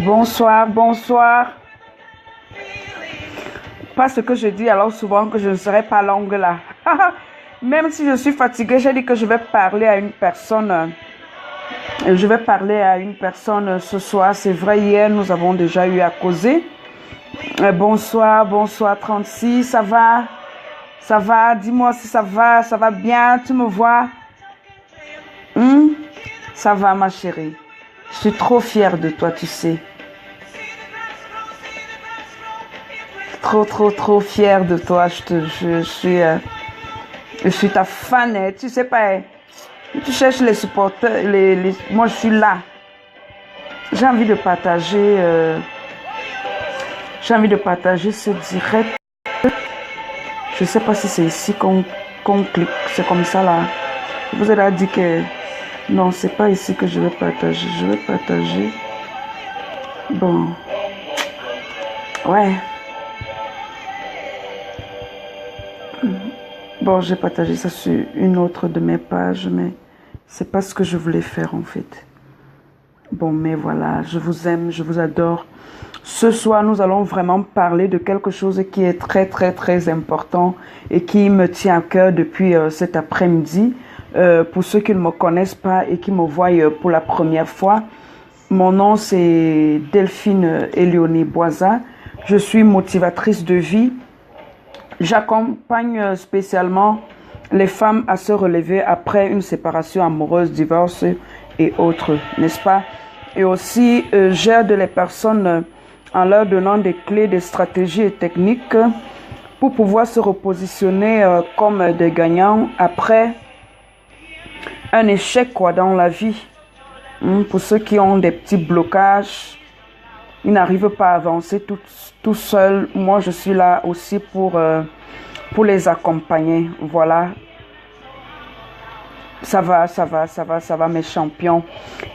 Bonsoir, bonsoir. Pas ce que je dis alors souvent que je ne serai pas longue là. Même si je suis fatiguée, j'ai dit que je vais parler à une personne. Je vais parler à une personne ce soir. C'est vrai, hier, nous avons déjà eu à causer. Bonsoir, bonsoir 36. Ça va? Ça va? Dis-moi si ça va. Ça va bien? Tu me vois? Ça va, ma chérie. Je suis trop fière de toi, tu sais. Trop, trop, trop fière de toi. Je suis ta fan. Hein. Tu sais pas, hein. Tu cherches les supporters. Moi, je suis là. J'ai envie de partager. J'ai envie de partager ce direct. Je sais pas si c'est ici qu'on clique. C'est comme ça là. Je vous ai dit que non, c'est pas ici que je vais partager. Je vais partager. Bon. Ouais. Bon, j'ai partagé ça sur une autre de mes pages, mais c'est pas ce que je voulais faire en fait. Bon, mais voilà, je vous aime, je vous adore. Ce soir, nous allons vraiment parler de quelque chose qui est très, très, très important et qui me tient à cœur depuis cet après-midi. Pour ceux qui ne me connaissent pas et qui me voient pour la première fois, mon nom c'est Delphine Éléonée Boisa. Je suis motivatrice de vie. J'accompagne spécialement les femmes à se relever après une séparation amoureuse, divorce et autres, n'est-ce pas? Et aussi, j'aide les personnes en leur donnant des clés, des stratégies et techniques pour pouvoir se repositionner comme des gagnants après un échec dans la vie. Pour ceux qui ont des petits blocages, ils n'arrivent pas à avancer tout seuls. Moi, je suis là aussi pour les accompagner. Voilà. Ça va, mes champions.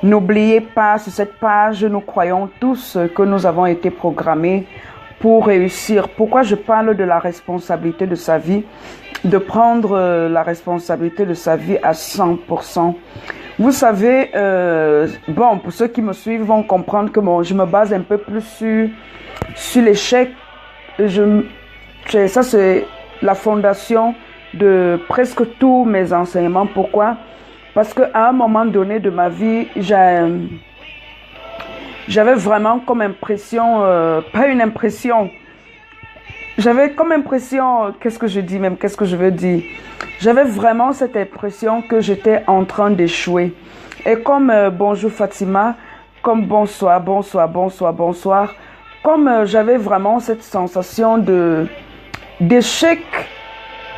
N'oubliez pas, sur cette page, nous croyons tous que nous avons été programmés pour réussir. Pourquoi je parle de la responsabilité de sa vie? De prendre la responsabilité de sa vie à 100%. Vous savez, bon, pour ceux qui me suivent vont comprendre que je me base un peu plus sur l'échec. Ça, c'est la fondation de presque tous mes enseignements. Pourquoi? Parce qu'à un moment donné de ma vie, j'avais vraiment comme impression, pas une impression, j'avais comme impression, qu'est-ce que je dis même, qu'est-ce que je veux dire? J'avais vraiment cette impression que j'étais en train d'échouer. Et comme bonjour Fatima, comme bonsoir, bonsoir, bonsoir, bonsoir, comme j'avais vraiment cette sensation d'échec.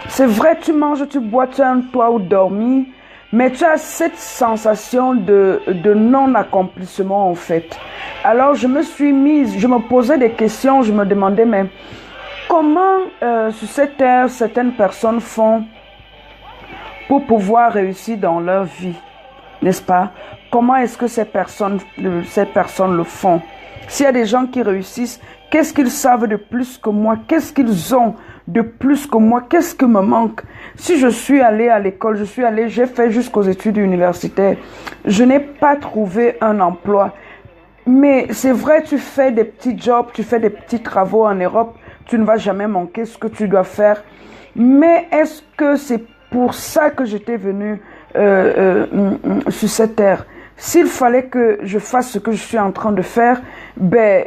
C'est vrai, tu manges, tu bois, tu as un toit où dormir, mais tu as cette sensation de non-accomplissement en fait. Alors je me suis mise, je me posais des questions, je me demandais, mais comment sur cette terre certaines personnes font pour pouvoir réussir dans leur vie, n'est-ce pas? Comment est-ce que ces personnes le font? S'il y a des gens qui réussissent, qu'est-ce qu'ils savent de plus que moi? Qu'est-ce qu'ils ont de plus que moi? Qu'est-ce que me manque? Si je suis allée à l'école, j'ai fait jusqu'aux études universitaires, je n'ai pas trouvé un emploi. Mais c'est vrai, tu fais des petits jobs, tu fais des petits travaux en Europe, tu ne vas jamais manquer ce que tu dois faire. Mais est-ce que c'est pour ça que j'étais venue sur cette terre? S'il fallait que je fasse ce que je suis en train de faire, ben,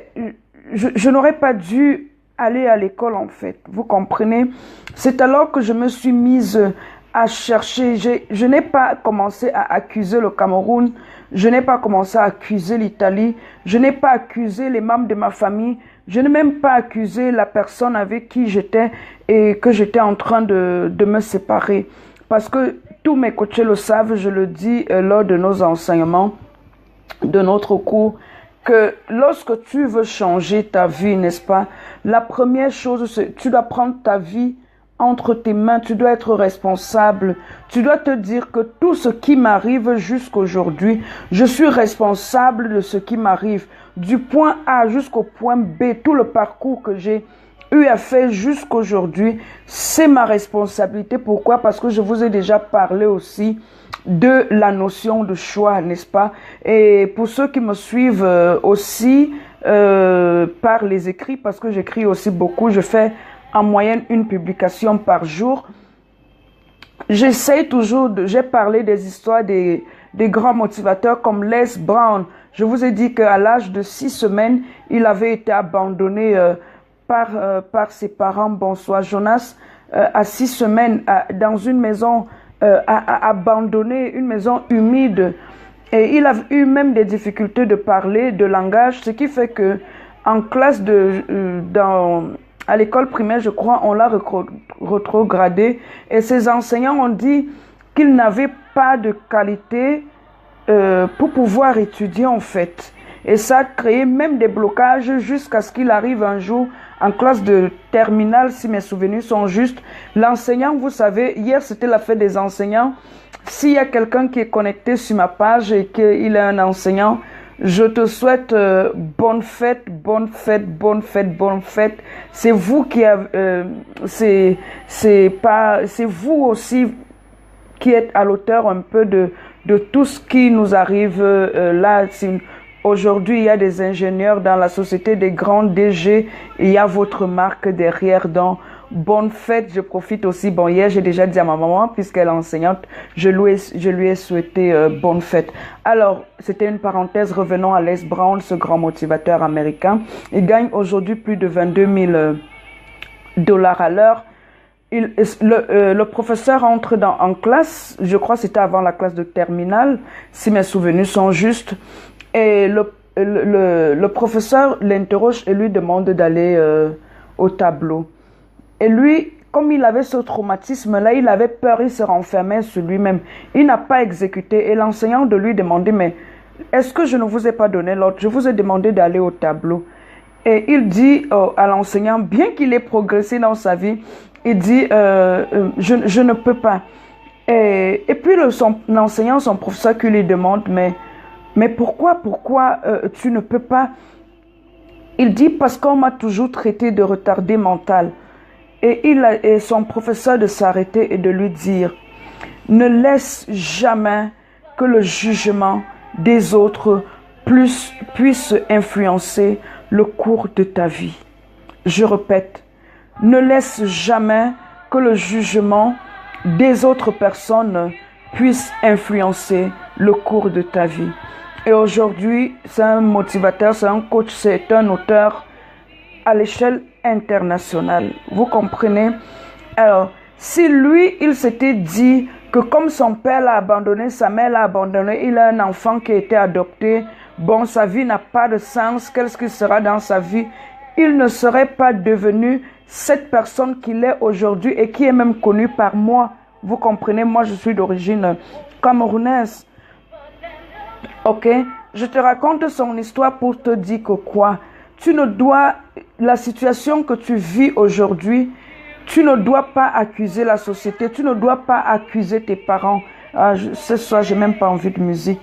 je n'aurais pas dû aller à l'école en fait. Vous comprenez? C'est alors que je me suis mise à chercher. Je n'ai pas commencé à accuser le Cameroun. Je n'ai pas commencé à accuser l'Italie. Je n'ai pas accusé les membres de ma famille. Je n'ai même pas accusé la personne avec qui j'étais et que j'étais en train de me séparer. Parce que tous mes coachs le savent, je le dis lors de nos enseignements, de notre cours, que lorsque tu veux changer ta vie, n'est-ce pas, la première chose, c'est tu dois prendre ta vie entre tes mains, tu dois être responsable, tu dois te dire que tout ce qui m'arrive jusqu'aujourd'hui, je suis responsable de ce qui m'arrive, du point A jusqu'au point B, tout le parcours que j'ai eu à faire jusqu'aujourd'hui, c'est ma responsabilité. Pourquoi? Parce que je vous ai déjà parlé aussi de la notion de choix, n'est-ce pas? Et pour ceux qui me suivent aussi, par les écrits, parce que j'écris aussi beaucoup. Je fais en moyenne une publication par jour. J'essaie toujours j'ai parlé des histoires des grands motivateurs comme Les Brown. Je vous ai dit qu'à l'âge de 6 semaines, il avait été abandonné par ses parents. Bonsoir Jonas, à 6 semaines, dans une maison abandonnée, une maison humide. Et il a eu même des difficultés de parler, de langage, ce qui fait que en classe à l'école primaire, je crois, on l'a rétrogradé. Et ses enseignants ont dit qu'il n'avait pas de qualité pour pouvoir étudier en fait. Et ça a créé même des blocages jusqu'à ce qu'il arrive un jour en classe de terminale, si mes souvenirs sont justes. L'enseignant, vous savez, hier c'était la fête des enseignants. S'il y a quelqu'un qui est connecté sur ma page et qu'il est un enseignant, je te souhaite bonne fête, bonne fête, bonne fête, bonne fête. C'est vous qui avez, c'est vous aussi qui êtes à l'auteur un peu de tout ce qui nous arrive là. Aujourd'hui, il y a des ingénieurs dans la société, des grands DG, il y a votre marque derrière. Donc, bonne fête. Je profite aussi. Bon, hier, j'ai déjà dit à ma maman, puisqu'elle est enseignante, je lui ai souhaité bonne fête. Alors, c'était une parenthèse. Revenons à Les Brown, ce grand motivateur américain. Il gagne aujourd'hui plus de 22 000 dollars à l'heure. Le professeur entre en classe, je crois que c'était avant la classe de terminale, si mes souvenirs sont justes. Et le professeur l'interroge et lui demande d'aller au tableau. Et lui, comme il avait ce traumatisme-là, il avait peur, il se renfermait sur lui-même. Il n'a pas exécuté. Et l'enseignant de lui demandait, mais est-ce que je ne vous ai pas donné l'ordre? Je vous ai demandé d'aller au tableau. Et il dit à l'enseignant, bien qu'il ait progressé dans sa vie, il dit, je ne peux pas. Et puis l'enseignant, son professeur, qui lui demande, mais pourquoi tu ne peux pas? Il dit, parce qu'on m'a toujours traité de retardé mental. Et son professeur de s'arrêter et de lui dire, ne laisse jamais que le jugement des autres puisse influencer le cours de ta vie. Je répète, ne laisse jamais que le jugement des autres personnes puisse influencer le cours de ta vie. Et aujourd'hui, c'est un motivateur, c'est un coach, c'est un auteur à l'échelle internationale. Vous comprenez? Alors, si lui, il s'était dit que comme son père l'a abandonné, sa mère l'a abandonné, il a un enfant qui a été adopté, bon, sa vie n'a pas de sens, qu'est-ce qui sera dans sa vie? Il ne serait pas devenu cette personne qu'il est aujourd'hui et qui est même connue par moi. Vous comprenez? Moi, je suis d'origine camerounaise. Ok? Je te raconte son histoire pour te dire que quoi? La situation que tu vis aujourd'hui, tu ne dois pas accuser la société, tu ne dois pas accuser tes parents. Ce soir, j'ai même pas envie de musique.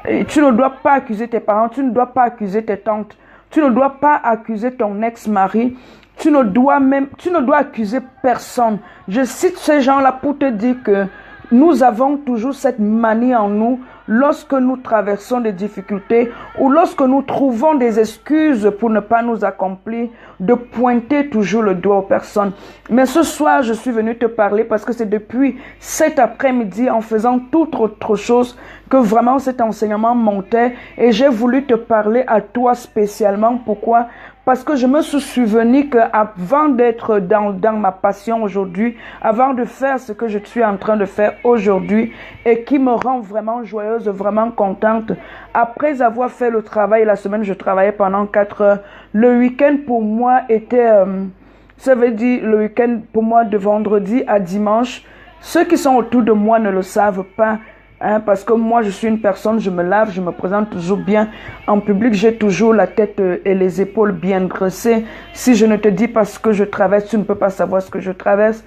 Et tu ne dois pas accuser tes parents, tu ne dois pas accuser tes tantes, tu ne dois pas accuser ton ex-mari, tu ne dois accuser personne. Je cite ces gens-là pour te dire que nous avons toujours cette manie en nous, lorsque nous traversons des difficultés ou lorsque nous trouvons des excuses pour ne pas nous accomplir, de pointer toujours le doigt aux personnes. Mais ce soir, je suis venue te parler parce que c'est depuis cet après-midi, en faisant toute autre chose, que vraiment cet enseignement montait et j'ai voulu te parler à toi spécialement. Pourquoi? Parce que je me suis souvenu qu'avant d'être dans ma passion aujourd'hui, avant de faire ce que je suis en train de faire aujourd'hui et qui me rend vraiment joyeuse, vraiment contente, après avoir fait le travail, la semaine je travaillais pendant 4 heures, le week-end pour moi était, ça veut dire le week-end pour moi de vendredi à dimanche. Ceux qui sont autour de moi ne le savent pas. Parce que moi je suis une personne, je me lave, je me présente toujours bien en public, j'ai toujours la tête et les épaules bien dressées. Si je ne te dis pas ce que je traverse, tu ne peux pas savoir ce que je traverse.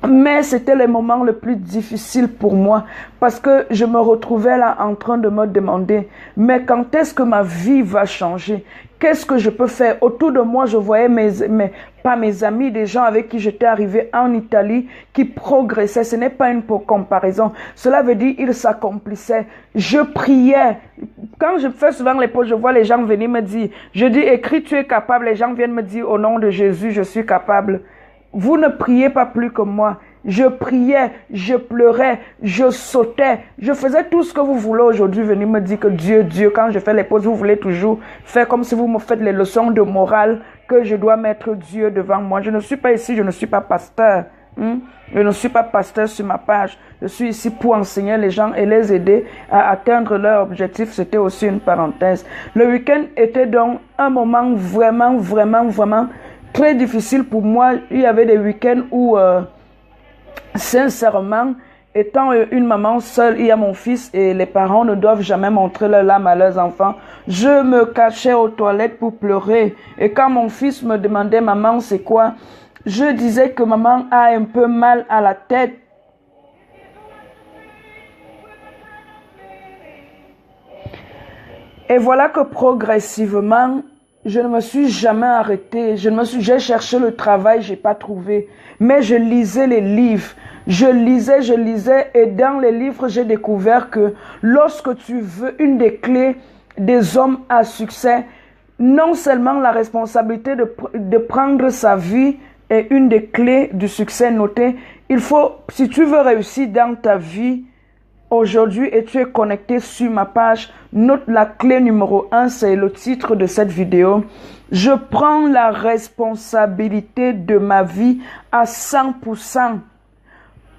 Mais c'était le moment le plus difficile pour moi parce que je me retrouvais là en train de me demander, mais quand est-ce que ma vie va changer? Qu'est-ce que je peux faire? Autour de moi, je voyais pas mes amis, des gens avec qui j'étais arrivé en Italie qui progressaient. Ce n'est pas une comparaison. Cela veut dire ils s'accomplissaient. Je priais. Quand je fais souvent les pauses, je vois les gens venir me dire, je dis, écris, tu es capable. Les gens viennent me dire, au nom de Jésus, je suis capable. Vous ne priez pas plus que moi. Je priais, je pleurais, je sautais, je faisais tout ce que vous voulez aujourd'hui. Venir me dire que Dieu, quand je fais les pauses, vous voulez toujours faire comme si vous me faites les leçons de morale, que je dois mettre Dieu devant moi. Je ne suis pas ici, je ne suis pas pasteur. Je ne suis pas pasteur sur ma page. Je suis ici pour enseigner les gens et les aider à atteindre leur objectif. C'était aussi une parenthèse. Le week-end était donc un moment vraiment très difficile pour moi. Il y avait des week-ends où, sincèrement, étant une maman seule, il y a mon fils et les parents ne doivent jamais montrer leurs larmes à leurs enfants. Je me cachais aux toilettes pour pleurer. Et quand mon fils me demandait, maman, c'est quoi? Je disais que maman a un peu mal à la tête. Et voilà que progressivement, je ne me suis jamais arrêtée. J'ai cherché le travail, j'ai pas trouvé. Mais je lisais les livres. Je lisais. Et dans les livres, j'ai découvert que lorsque tu veux une des clés des hommes à succès, non seulement la responsabilité de prendre sa vie est une des clés du succès noté. Il faut, si tu veux réussir dans ta vie, aujourd'hui, et tu es connecté sur ma page, note la clé numéro 1, c'est le titre de cette vidéo. Je prends la responsabilité de ma vie à 100%.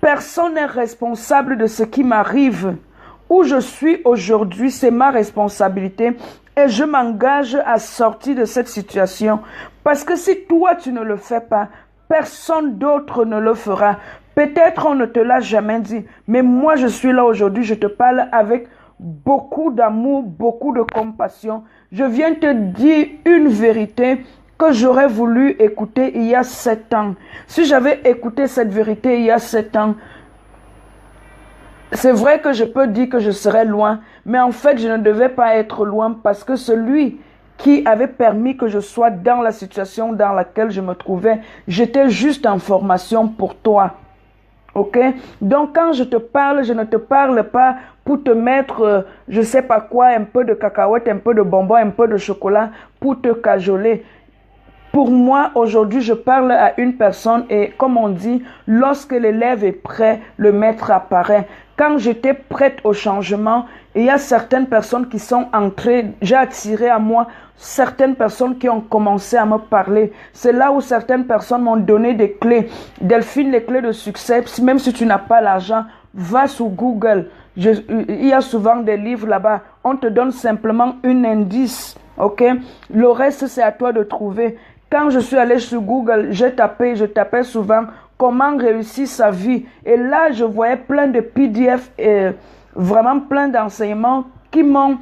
Personne n'est responsable de ce qui m'arrive. Où je suis aujourd'hui, c'est ma responsabilité et je m'engage à sortir de cette situation. Parce que si toi, tu ne le fais pas, personne d'autre ne le fera. Peut-être on ne te l'a jamais dit, mais moi je suis là aujourd'hui, je te parle avec beaucoup d'amour, beaucoup de compassion. Je viens te dire une vérité que j'aurais voulu écouter il y a 7 ans. Si j'avais écouté cette vérité il y a 7 ans, c'est vrai que je peux dire que je serais loin, mais en fait je ne devais pas être loin parce que celui qui avait permis que je sois dans la situation dans laquelle je me trouvais, j'étais juste en formation pour toi. Ok? Donc quand je te parle, je ne te parle pas pour te mettre, je sais pas quoi, un peu de cacahuètes, un peu de bonbons, un peu de chocolat, pour te cajoler. Pour moi, aujourd'hui, je parle à une personne et comme on dit, lorsque l'élève est prêt, le maître apparaît. Quand j'étais prête au changement, il y a certaines personnes qui sont entrées, j'ai attiré à moi certaines personnes qui ont commencé à me parler. C'est là où certaines personnes m'ont donné des clés. Delphine, les clés de succès, même si tu n'as pas l'argent, va sur Google. Il y a souvent des livres là-bas. On te donne simplement un indice. Ok? Le reste, c'est à toi de trouver. Quand je suis allée sur Google, je tapais souvent comment réussir sa vie. Et là, je voyais plein de PDF et vraiment plein d'enseignements qui m'ont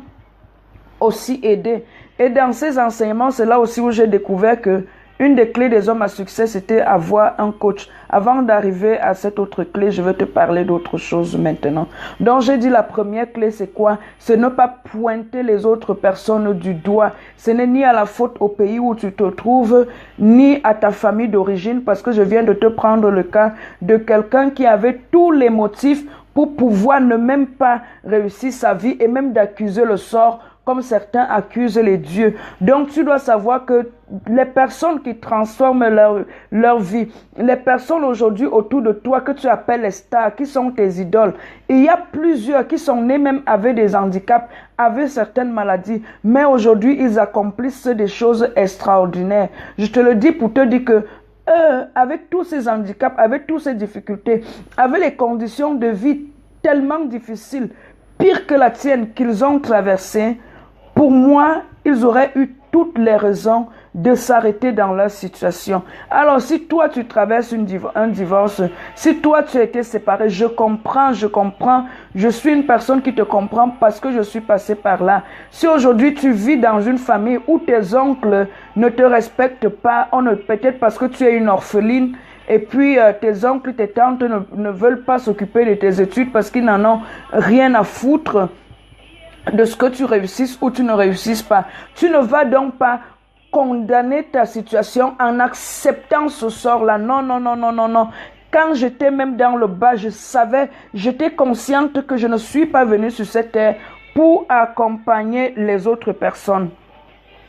aussi aidé. Et dans ces enseignements, c'est là aussi où j'ai découvert que une des clés des hommes à succès, c'était avoir un coach. Avant d'arriver à cette autre clé, je vais te parler d'autre chose maintenant. Donc, j'ai dit la première clé, c'est quoi? C'est ne pas pointer les autres personnes du doigt. Ce n'est ni à la faute au pays où tu te trouves, ni à ta famille d'origine, parce que je viens de te prendre le cas de quelqu'un qui avait tous les motifs pour pouvoir ne même pas réussir sa vie et même d'accuser le sort comme certains accusent les dieux. Donc, tu dois savoir que les personnes qui transforment leur vie, les personnes aujourd'hui autour de toi que tu appelles les stars, qui sont tes idoles, il y a plusieurs qui sont nés même avec des handicaps, avec certaines maladies, mais aujourd'hui, ils accomplissent des choses extraordinaires. Je te le dis pour te dire que avec tous ces handicaps, avec toutes ces difficultés, avec les conditions de vie tellement difficiles, pire que la tienne qu'ils ont traversées, pour moi, ils auraient eu toutes les raisons de s'arrêter dans leur situation. Alors, si toi, tu traverses un divorce, si toi, tu as été séparé, je comprends, je suis une personne qui te comprend parce que je suis passé par là. Si aujourd'hui, tu vis dans une famille où tes oncles ne te respectent pas, peut-être parce que tu es une orpheline, et puis tes oncles, tes tantes ne veulent pas s'occuper de tes études parce qu'ils n'en ont rien à foutre de ce que tu réussisses ou tu ne réussisses pas. Tu ne vas donc pas condamner ta situation en acceptant ce sort-là. Non, non, non, non, non, non. Quand j'étais même dans le bas, je savais, j'étais consciente que je ne suis pas venue sur cette terre pour accompagner les autres personnes.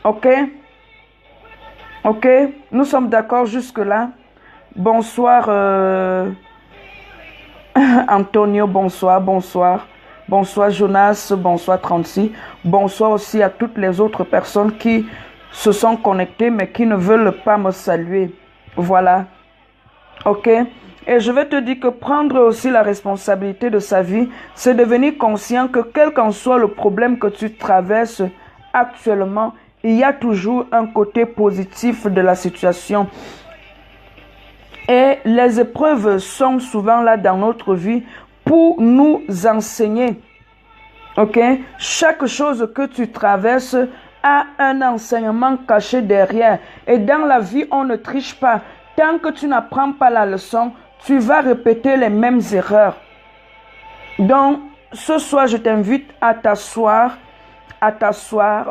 Ok? Ok? Nous sommes d'accord jusque-là? Bonsoir, Antonio, bonsoir, bonsoir. Bonsoir Jonas, bonsoir 36. Bonsoir aussi à toutes les autres personnes qui se sont connectées mais qui ne veulent pas me saluer. Voilà. Ok? Et je vais te dire que prendre aussi la responsabilité de sa vie, c'est devenir conscient que quel qu'en soit le problème que tu traverses actuellement, il y a toujours un côté positif de la situation. Et les épreuves sont souvent là dans notre vie pour nous enseigner. Ok? Chaque chose que tu traverses a un enseignement caché derrière. Et dans la vie, on ne triche pas. Tant que tu n'apprends pas la leçon, tu vas répéter les mêmes erreurs. Donc, ce soir, je t'invite à t'asseoir.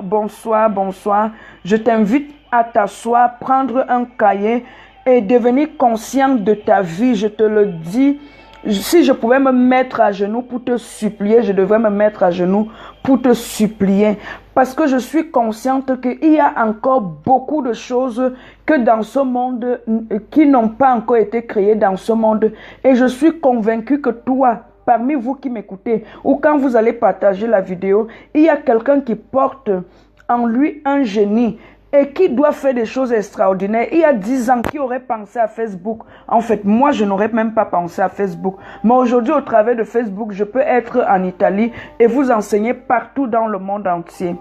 Bonsoir, bonsoir. Je t'invite à t'asseoir, prendre un cahier et devenir conscient de ta vie. Je te le dis. Si je pouvais me mettre à genoux pour te supplier, je devrais me mettre à genoux pour te supplier. Parce que je suis consciente qu'il y a encore beaucoup de choses que dans ce monde, qui n'ont pas encore été créées dans ce monde. Et je suis convaincue que toi, parmi vous qui m'écoutez, ou quand vous allez partager la vidéo, il y a quelqu'un qui porte en lui un génie et qui doit faire des choses extraordinaires. Il y a 10 ans, qui aurait pensé à Facebook? En fait, moi, je n'aurais même pas pensé à Facebook. Mais aujourd'hui, au travers de Facebook, je peux être en Italie et vous enseigner partout dans le monde entier.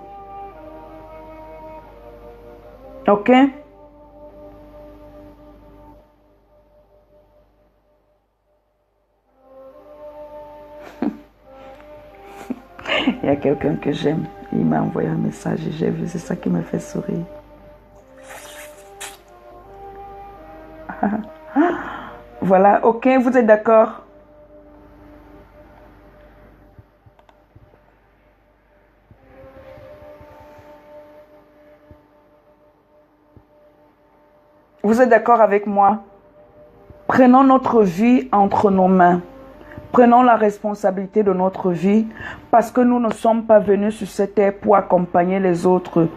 Ok? Il y a quelqu'un que j'aime. Il m'a envoyé un message et j'ai vu. C'est ça qui me fait sourire. Voilà, ok, vous êtes d'accord? Vous êtes d'accord avec moi? Prenons notre vie entre nos mains. Prenons la responsabilité de notre vie parce que nous ne sommes pas venus sur cette terre pour accompagner les autres.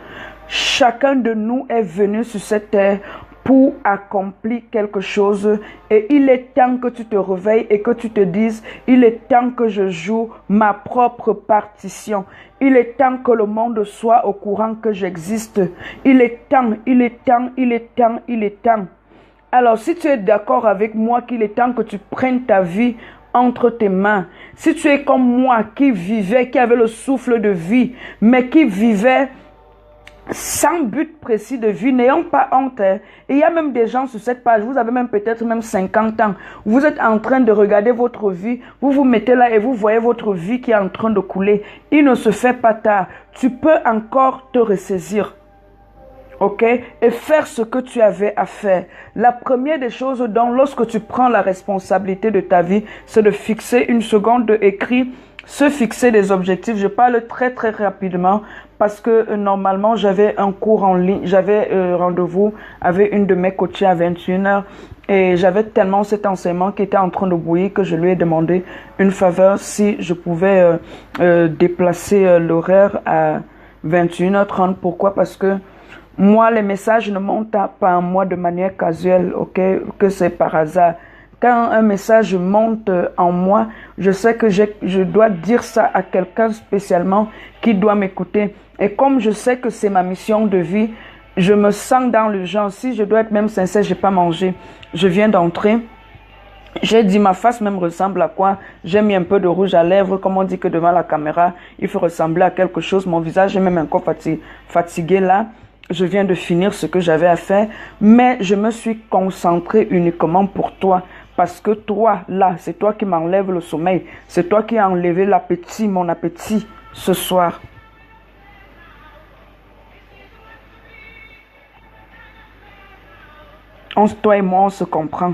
Chacun de nous est venu sur cette terre pour accomplir quelque chose et il est temps que tu te réveilles et que tu te dises, il est temps que je joue ma propre partition. Il est temps que le monde soit au courant que j'existe. Il est temps, il est temps, il est temps, il est temps. Alors si tu es d'accord avec moi qu'il est temps que tu prennes ta vie entre tes mains, si tu es comme moi qui vivait, qui avait le souffle de vie, mais qui vivait sans but précis de vie, n'ayons pas honte. Il y a même des gens sur cette page, vous avez même peut-être même 50 ans, vous êtes en train de regarder votre vie, vous vous mettez là et vous voyez votre vie qui est en train de couler. Il ne se fait pas tard, tu peux encore te ressaisir. Ok? Et faire ce que tu avais à faire. La première des choses, donc, lorsque tu prends la responsabilité de ta vie, c'est de fixer une seconde écrit, se fixer des objectifs. Je parle très très rapidement parce que normalement j'avais un cours en ligne, j'avais rendez-vous avec une de mes coachées à 21h et j'avais tellement cet enseignement qui était en train de bouillir que je lui ai demandé une faveur si je pouvais déplacer l'horaire à 21h30. Pourquoi? Parce que moi, les messages ne montent pas en moi de manière casuelle, ok, que c'est par hasard. Quand un message monte en moi, je sais que je dois dire ça à quelqu'un spécialement qui doit m'écouter. Et comme je sais que c'est ma mission de vie, je me sens dans l'urgence. Si je dois être même sincère, je n'ai pas mangé. Je viens d'entrer. J'ai dit, ma face même ressemble à quoi? J'ai mis un peu de rouge à lèvres, comme on dit que devant la caméra, il faut ressembler à quelque chose. Mon visage est même encore fatigué là. Je viens de finir ce que j'avais à faire, mais je me suis concentrée uniquement pour toi. Parce que toi, là, c'est toi qui m'enlèves le sommeil. C'est toi qui as enlevé l'appétit, mon appétit, ce soir. Toi et moi, on se comprend.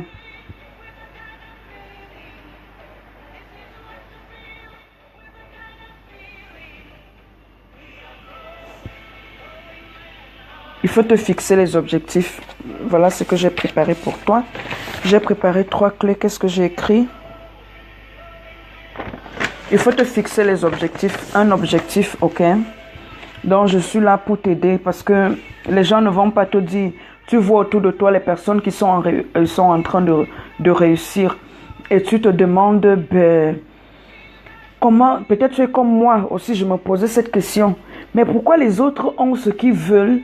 faut te fixer les objectifs. Voilà ce que j'ai préparé pour toi. J'ai préparé 3 clés. Qu'est-ce que j'ai écrit? Il faut te fixer les objectifs. Un objectif, ok? Donc, je suis là pour t'aider parce que les gens ne vont pas te dire. Tu vois autour de toi les personnes qui sont en train de réussir. Et tu te demandes, ben, comment, peut-être tu es comme moi aussi, je me posais cette question. Mais pourquoi les autres ont ce qu'ils veulent?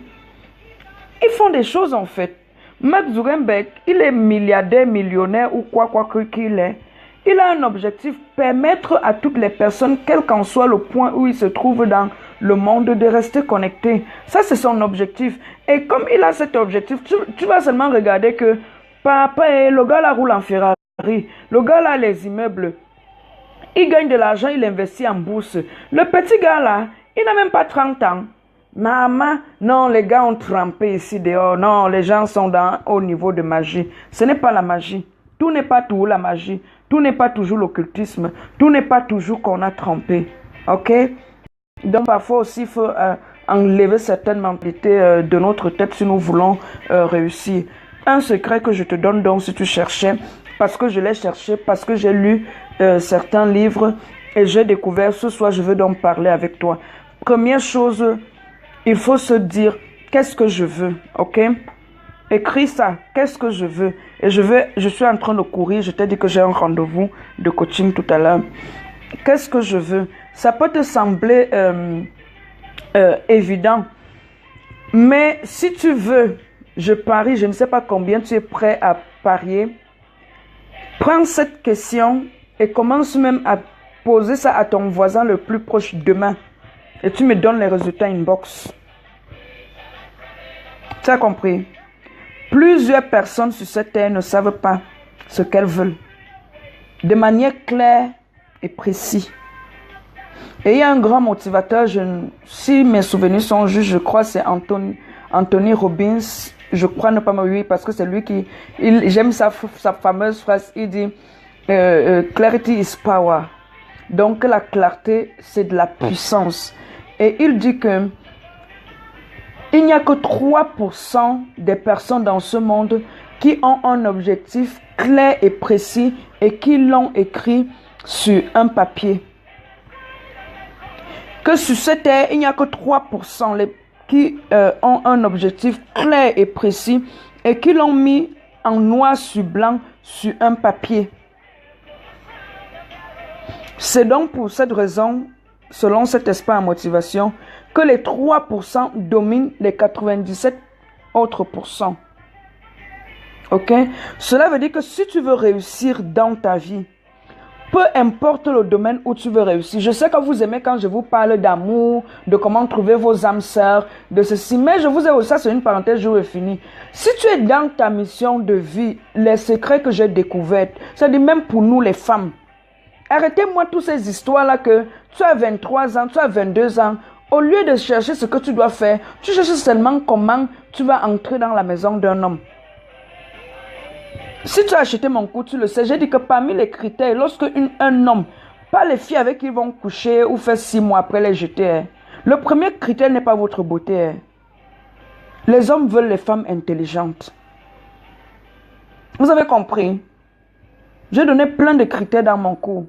Ils font des choses en fait. Mark Zuckerberg, il est milliardaire, millionnaire ou quoi qu'il est. Il a un objectif, permettre à toutes les personnes, quel qu'en soit le point où ils se trouvent dans le monde, de rester connectés. Ça, c'est son objectif. Et comme il a cet objectif, tu vas seulement regarder que papa, le gars là roule en Ferrari, le gars là a les immeubles, il gagne de l'argent, il investit en bourse. Le petit gars là, il n'a même pas 30 ans. Maman, non, les gars ont trempé ici dehors. Non, les gens sont au niveau de magie. Ce n'est pas la magie. Tout n'est pas toujours la magie. Tout n'est pas toujours l'occultisme. Tout n'est pas toujours qu'on a trompé. Ok? Donc parfois aussi, il faut enlever certaines mentalités de notre tête si nous voulons réussir. Un secret que je te donne donc si tu cherchais, parce que je l'ai cherché, parce que j'ai lu certains livres et j'ai découvert ce soir, je veux donc parler avec toi. Première chose, il faut se dire, qu'est-ce que je veux, ok? Écris ça, qu'est-ce que je veux? Et je suis en train de courir, je t'ai dit que j'ai un rendez-vous de coaching tout à l'heure. Qu'est-ce que je veux? Ça peut te sembler évident, mais si tu veux, je parie, je ne sais pas combien tu es prêt à parier. Prends cette question et commence même à poser ça à ton voisin le plus proche demain. Et tu me donnes les résultats inbox. Tu as compris? Plusieurs personnes sur cette terre ne savent pas ce qu'elles veulent. De manière claire et précise. Et il y a un grand motivateur, si mes souvenirs sont justes, je crois que c'est Anthony Robbins. Je crois ne pas me oui, parce que c'est lui qui... J'aime sa fameuse phrase, il dit clarity is power. Donc la clarté, c'est de la puissance. Et il dit que il n'y a que 3% des personnes dans ce monde qui ont un objectif clair et précis et qui l'ont écrit sur un papier. Que sur cette terre, il n'y a que 3% qui ont un objectif clair et précis et qui l'ont mis en noir sur blanc sur un papier. C'est donc pour cette raison, selon cet espace en motivation, que les 3% dominent les 97 autres pourcents. Ok? Cela veut dire que si tu veux réussir dans ta vie, peu importe le domaine où tu veux réussir. Je sais que vous aimez quand je vous parle d'amour, de comment trouver vos âmes sœurs, de ceci. Mais je vous ai aussi, ça c'est une parenthèse, jour est fini. Si tu es dans ta mission de vie, les secrets que j'ai découverts, c'est-à-dire même pour nous les femmes, arrêtez-moi toutes ces histoires-là que tu as 23 ans, tu as 22 ans. Au lieu de chercher ce que tu dois faire, tu cherches seulement comment tu vas entrer dans la maison d'un homme. Si tu as acheté mon cours, tu le sais, j'ai dit que parmi les critères, lorsque un homme, pas les filles avec qui ils vont coucher ou faire 6 mois après les jeter, le premier critère n'est pas votre beauté. Les hommes veulent les femmes intelligentes. Vous avez compris? J'ai donné plein de critères dans mon cours.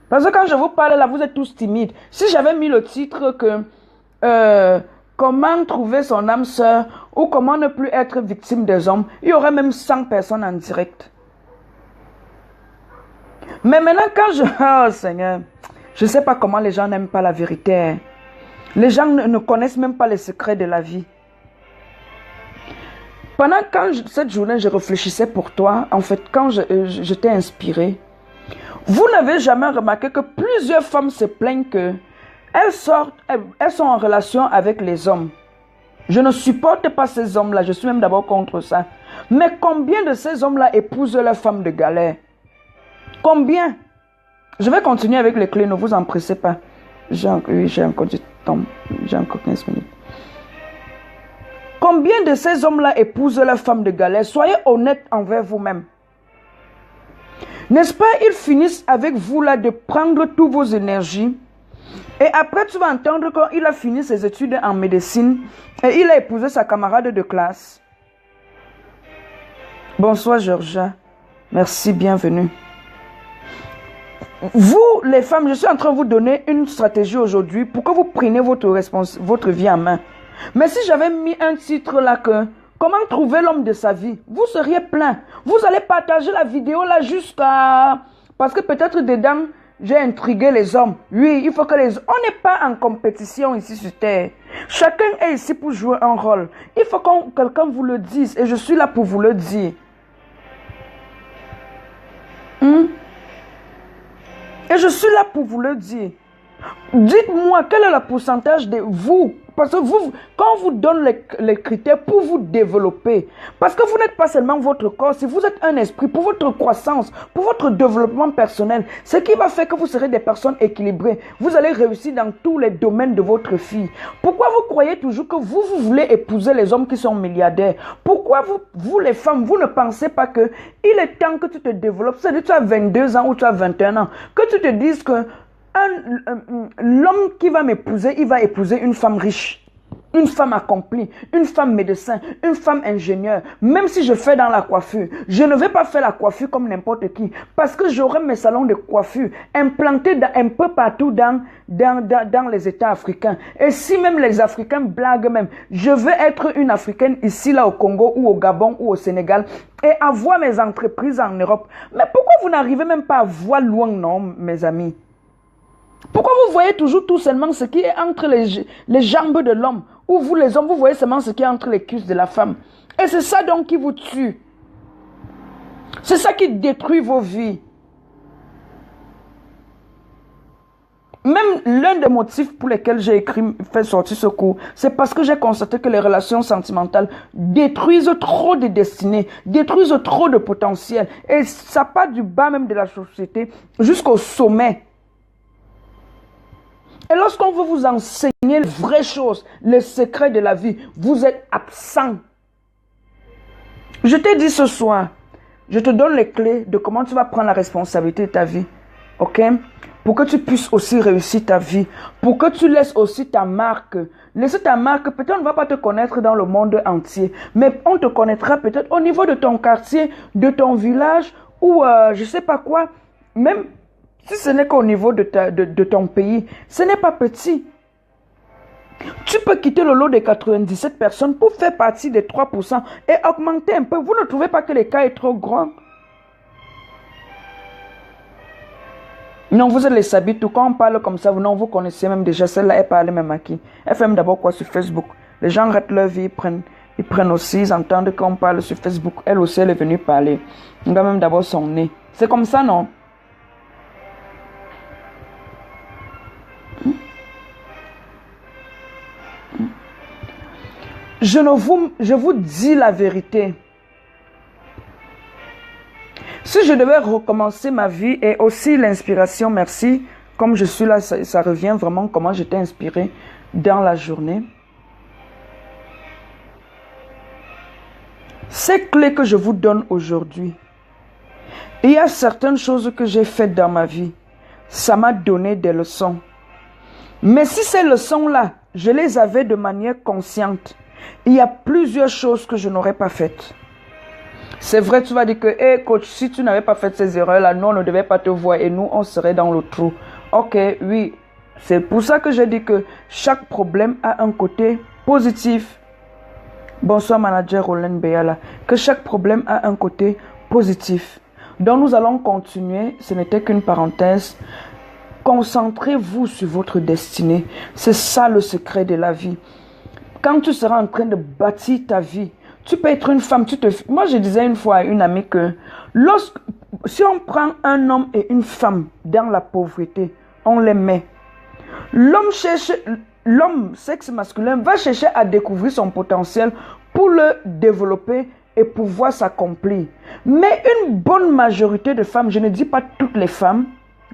Parce que quand je vous parle là, vous êtes tous timides. Si j'avais mis le titre que comment trouver son âme sœur ou comment ne plus être victime des hommes, il y aurait même 100 personnes en direct. Mais maintenant quand je... Oh Seigneur, je ne sais pas comment les gens n'aiment pas la vérité. Les gens ne connaissent même pas les secrets de la vie. Pendant cette journée, je réfléchissais pour toi, en fait, quand je t'ai inspiré, vous n'avez jamais remarqué que plusieurs femmes se plaignent que elles sont en relation avec les hommes. Je ne supporte pas ces hommes-là, je suis même d'abord contre ça. Mais combien de ces hommes-là épousent leurs femmes de galère? Combien? Je vais continuer avec les clés, ne vous empressez pas. J'ai encore du temps, j'ai encore 15 minutes. Combien de ces hommes-là épousent leurs femmes de galère? Soyez honnêtes envers vous-même. N'est-ce pas, ils finissent avec vous là de prendre toutes vos énergies Et après, tu vas entendre qu'il a fini ses études en médecine et il a épousé sa camarade de classe. Bonsoir, Georgia. Merci, bienvenue. Vous, les femmes, je suis en train de vous donner une stratégie aujourd'hui pour que vous preniez votre vie en main. Mais si j'avais mis un titre là que comment trouver l'homme de sa vie, vous seriez plein. Vous allez partager la vidéo là jusqu'à... Parce que peut-être dedans, j'ai intrigué les hommes. Oui, il faut que les... On n'est pas en compétition ici sur Terre. Chacun est ici pour jouer un rôle. Il faut que quelqu'un vous le dise et je suis là pour vous le dire. Et je suis là pour vous le dire. Dites-moi quel est le pourcentage de vous. Parce que vous, quand on vous donne les critères pour vous développer, parce que vous n'êtes pas seulement votre corps, si vous êtes un esprit, pour votre croissance, pour votre développement personnel, ce qui va faire que vous serez des personnes équilibrées. Vous allez réussir dans tous les domaines de votre vie. Pourquoi vous croyez toujours que vous voulez épouser les hommes qui sont milliardaires? Pourquoi vous les femmes, vous ne pensez pas que il est temps que tu te développes? C'est-à-dire tu as 22 ans ou tu as 21 ans, que tu te dises que l'homme qui va m'épouser, il va épouser une femme riche, une femme accomplie, une femme médecin, une femme ingénieur. Même si je fais dans la coiffure, je ne vais pas faire la coiffure comme n'importe qui, parce que j'aurai mes salons de coiffure implantés un peu partout dans les États africains. Et si même les Africains blaguent même, je veux être une Africaine ici, là au Congo ou au Gabon ou au Sénégal et avoir mes entreprises en Europe. Mais pourquoi vous n'arrivez même pas à voir loin, non, mes amis? Pourquoi vous voyez toujours tout seulement ce qui est entre les jambes de l'homme? Ou vous les hommes, vous voyez seulement ce qui est entre les cuisses de la femme. Et c'est ça donc qui vous tue. C'est ça qui détruit vos vies. Même l'un des motifs pour lesquels j'ai fait sortir ce cours, c'est parce que j'ai constaté que les relations sentimentales détruisent trop de destinées, détruisent trop de potentiel. Et ça part du bas même de la société jusqu'au sommet. Et lorsqu'on veut vous enseigner les vraies choses, les secrets de la vie, vous êtes absent. Je t'ai dit ce soir, je te donne les clés de comment tu vas prendre la responsabilité de ta vie. Ok? Pour que tu puisses aussi réussir ta vie. Pour que tu laisses aussi ta marque. Laisser ta marque, peut-être on ne va pas te connaître dans le monde entier. Mais on te connaîtra peut-être au niveau de ton quartier, de ton village ou je ne sais pas quoi. Même... si ce n'est qu'au niveau de ton pays, ce n'est pas petit. Tu peux quitter le lot de 97 personnes pour faire partie des 3% et augmenter un peu. Vous ne trouvez pas que l'écart est trop grand? Non, vous êtes les sabitos. Quand on parle comme ça, non, vous connaissez même déjà. Celle-là, elle parle même à qui? Elle fait même d'abord quoi sur Facebook? Les gens ratent leur vie, ils prennent aussi, ils entendent qu'on parle sur Facebook. Elle aussi, elle est venue parler. On doit même d'abord son nez. C'est comme ça, non? Je vous dis la vérité. Si je devais recommencer ma vie et aussi l'inspiration, merci, comme je suis là, ça revient vraiment comment j'étais inspiré dans la journée. Ces clés que je vous donne aujourd'hui, il y a certaines choses que j'ai faites dans ma vie. Ça m'a donné des leçons. Mais si ces leçons-là, je les avais de manière consciente, il y a plusieurs choses que je n'aurais pas faites. C'est vrai, tu vas dire que, hey coach, si tu n'avais pas fait ces erreurs-là, nous, on ne devait pas te voir et nous, on serait dans le trou. Ok, oui, c'est pour ça que j'ai dit que chaque problème a un côté positif. Bonsoir, manager Roland Béala. Que chaque problème a un côté positif. Donc, nous allons continuer. Ce n'était qu'une parenthèse. Concentrez-vous sur votre destinée. C'est ça le secret de la vie. Quand tu seras en train de bâtir ta vie, tu peux être une femme. Moi, je disais une fois à une amie que si on prend un homme et une femme dans la pauvreté, on les met. L'homme, sexe masculin, va chercher à découvrir son potentiel pour le développer et pouvoir s'accomplir. Mais une bonne majorité de femmes, je ne dis pas toutes les femmes,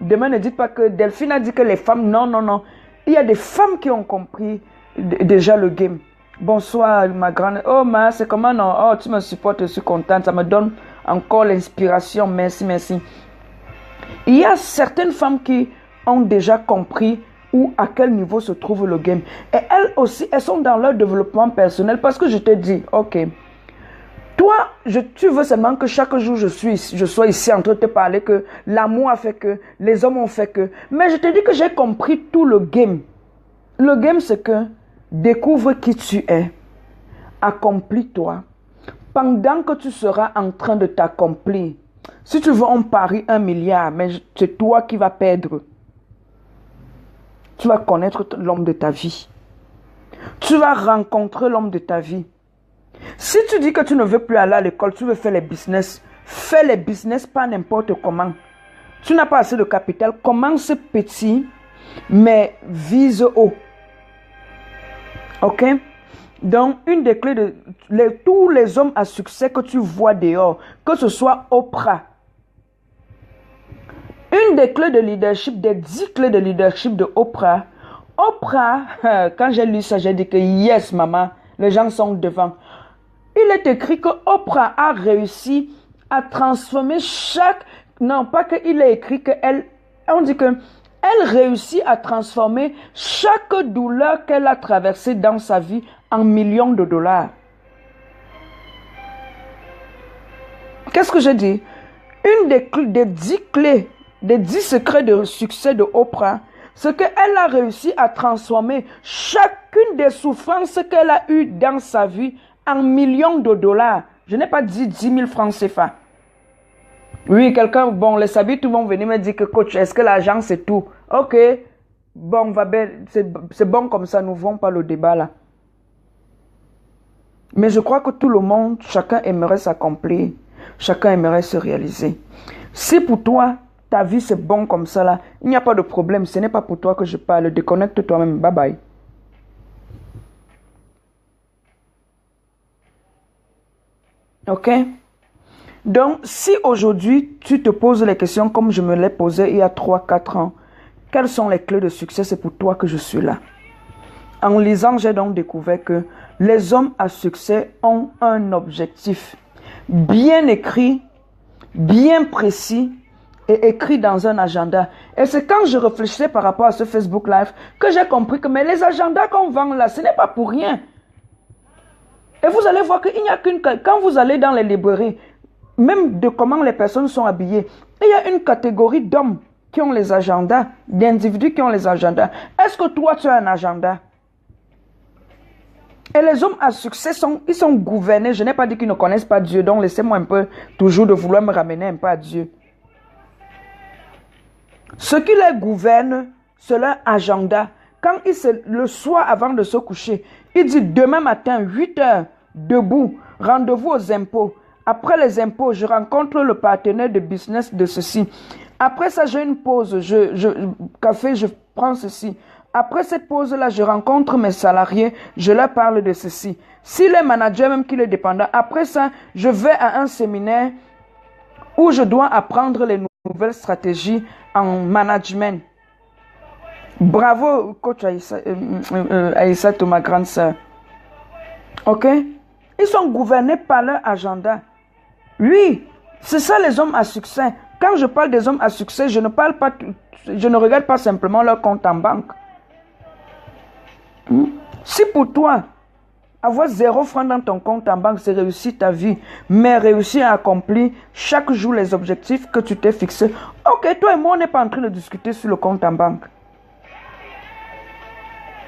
demain ne dites pas que Delphine a dit que les femmes, non, non, non. Il y a des femmes qui ont compris déjà le game. Bonsoir ma grande. Oh ma, c'est comment non? Oh, tu me supportes, je suis contente. Ça me donne encore l'inspiration. Merci, merci. Il y a certaines femmes qui ont déjà compris ou à quel niveau se trouve le game. Et elles aussi, elles sont dans leur développement personnel parce que je te dis, ok, toi, tu veux seulement que chaque jour je sois ici en train de te parler que l'amour a fait que, les hommes ont fait que. Mais je te dis que j'ai compris tout le game. Le game, c'est que découvre qui tu es, accomplis-toi. Pendant que tu seras en train de t'accomplir, si tu veux on parie 1 milliard, mais c'est toi qui vas perdre. Tu vas connaître l'homme de ta vie. Tu vas rencontrer l'homme de ta vie. Si tu dis que tu ne veux plus aller à l'école, tu veux faire les business, fais les business pas n'importe comment. Tu n'as pas assez de capital, commence petit, mais vise haut. Ok? Donc, une des clés de tous les hommes à succès que tu vois dehors, que ce soit Oprah, une des clés de leadership, des 10 clés de leadership de Oprah, quand j'ai lu ça, j'ai dit que yes, maman, les gens sont devant. Il est écrit que Oprah a réussi à transformer non, pas qu'il est écrit qu'elle, on dit que elle réussit à transformer chaque douleur qu'elle a traversée dans sa vie en millions de dollars. Qu'est-ce que j'ai dit? Une des 10 clés, des 10 secrets de succès de Oprah, c'est qu'elle a réussi à transformer chacune des souffrances qu'elle a eues dans sa vie en millions de dollars. Je n'ai pas dit 10 000 francs CFA. Oui, quelqu'un, bon, les sabites vont venir me dire que coach, est-ce que l'argent c'est tout? Ok, bon, c'est bon comme ça, nous ne vont pas le débat là. Mais je crois que tout le monde, chacun aimerait s'accomplir, chacun aimerait se réaliser. Si pour toi, ta vie c'est bon comme ça là, il n'y a pas de problème, ce n'est pas pour toi que je parle, déconnecte toi-même, bye bye. Ok? Donc, si aujourd'hui, tu te poses les questions comme je me les posais il y a 3-4 ans, quelles sont les clés de succès? C'est pour toi que je suis là. En lisant, j'ai donc découvert que les hommes à succès ont un objectif bien écrit, bien précis et écrit dans un agenda. Et c'est quand je réfléchissais par rapport à ce Facebook Live que j'ai compris que mais les agendas qu'on vend là, ce n'est pas pour rien. Et vous allez voir qu'il n'y a qu'une... Quand vous allez dans les librairies, même de comment les personnes sont habillées, il y a une catégorie d'hommes qui ont les agendas, d'individus qui ont les agendas. Est-ce que toi, tu as un agenda? Et les hommes à succès, ils sont gouvernés. Je n'ai pas dit qu'ils ne connaissent pas Dieu, donc laissez-moi un peu toujours de vouloir me ramener un peu à Dieu. Ce qui les gouverne, c'est leur agenda. Quand le soir avant de se coucher, il dit demain matin, 8 heures, debout, rendez-vous aux impôts. Après les impôts, je rencontre le partenaire de business de ceci. Après ça, j'ai une pause, café, je prends ceci. Après cette pause-là, je rencontre mes salariés, je leur parle de ceci. S'il est manager, même qu'il est dépendant, après ça, je vais à un séminaire où je dois apprendre les nouvelles stratégies en management. Bravo, coach Aïssa, ma grande sœur. Ok? Ils sont gouvernés par leur agenda. Oui, c'est ça les hommes à succès. Quand je parle des hommes à succès, je ne regarde pas simplement leur compte en banque. Si pour toi, avoir 0 franc dans ton compte en banque, c'est réussir ta vie, mais réussir à accomplir chaque jour les objectifs que tu t'es fixés. Ok, toi et moi, on n'est pas en train de discuter sur le compte en banque.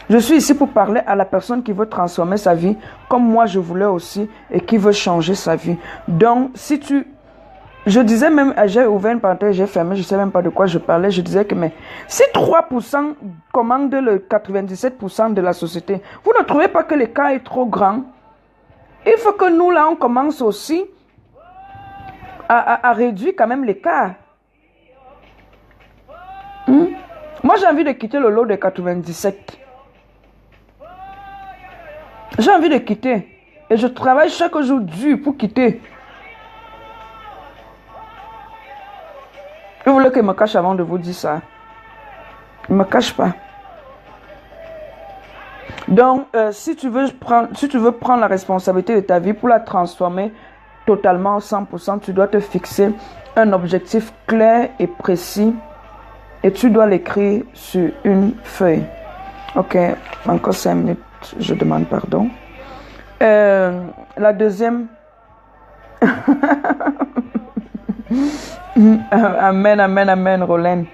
Je suis ici pour parler à la personne qui veut transformer sa vie, comme moi je voulais aussi, et qui veut changer sa vie. Donc, si tu... Je disais même, j'ai ouvert une parenthèse, j'ai fermé, je ne sais même pas de quoi je parlais. Je disais que mais si 3% commandent le 97% de la société, vous ne trouvez pas que l'écart est trop grand? Il faut que nous, là, on commence aussi à réduire quand même l'écart. Moi, j'ai envie de quitter le lot de 97. J'ai envie de quitter. Et je travaille chaque jour dur pour quitter. Vous voulez que je me cache avant de vous dire ça? Je ne me cache pas. Donc, si tu veux prendre la responsabilité de ta vie pour la transformer totalement, 100%, tu dois te fixer un objectif clair et précis et tu dois l'écrire sur une feuille. Ok, encore 5 minutes, je demande pardon. La deuxième... Amen, amen, amen, Rolène.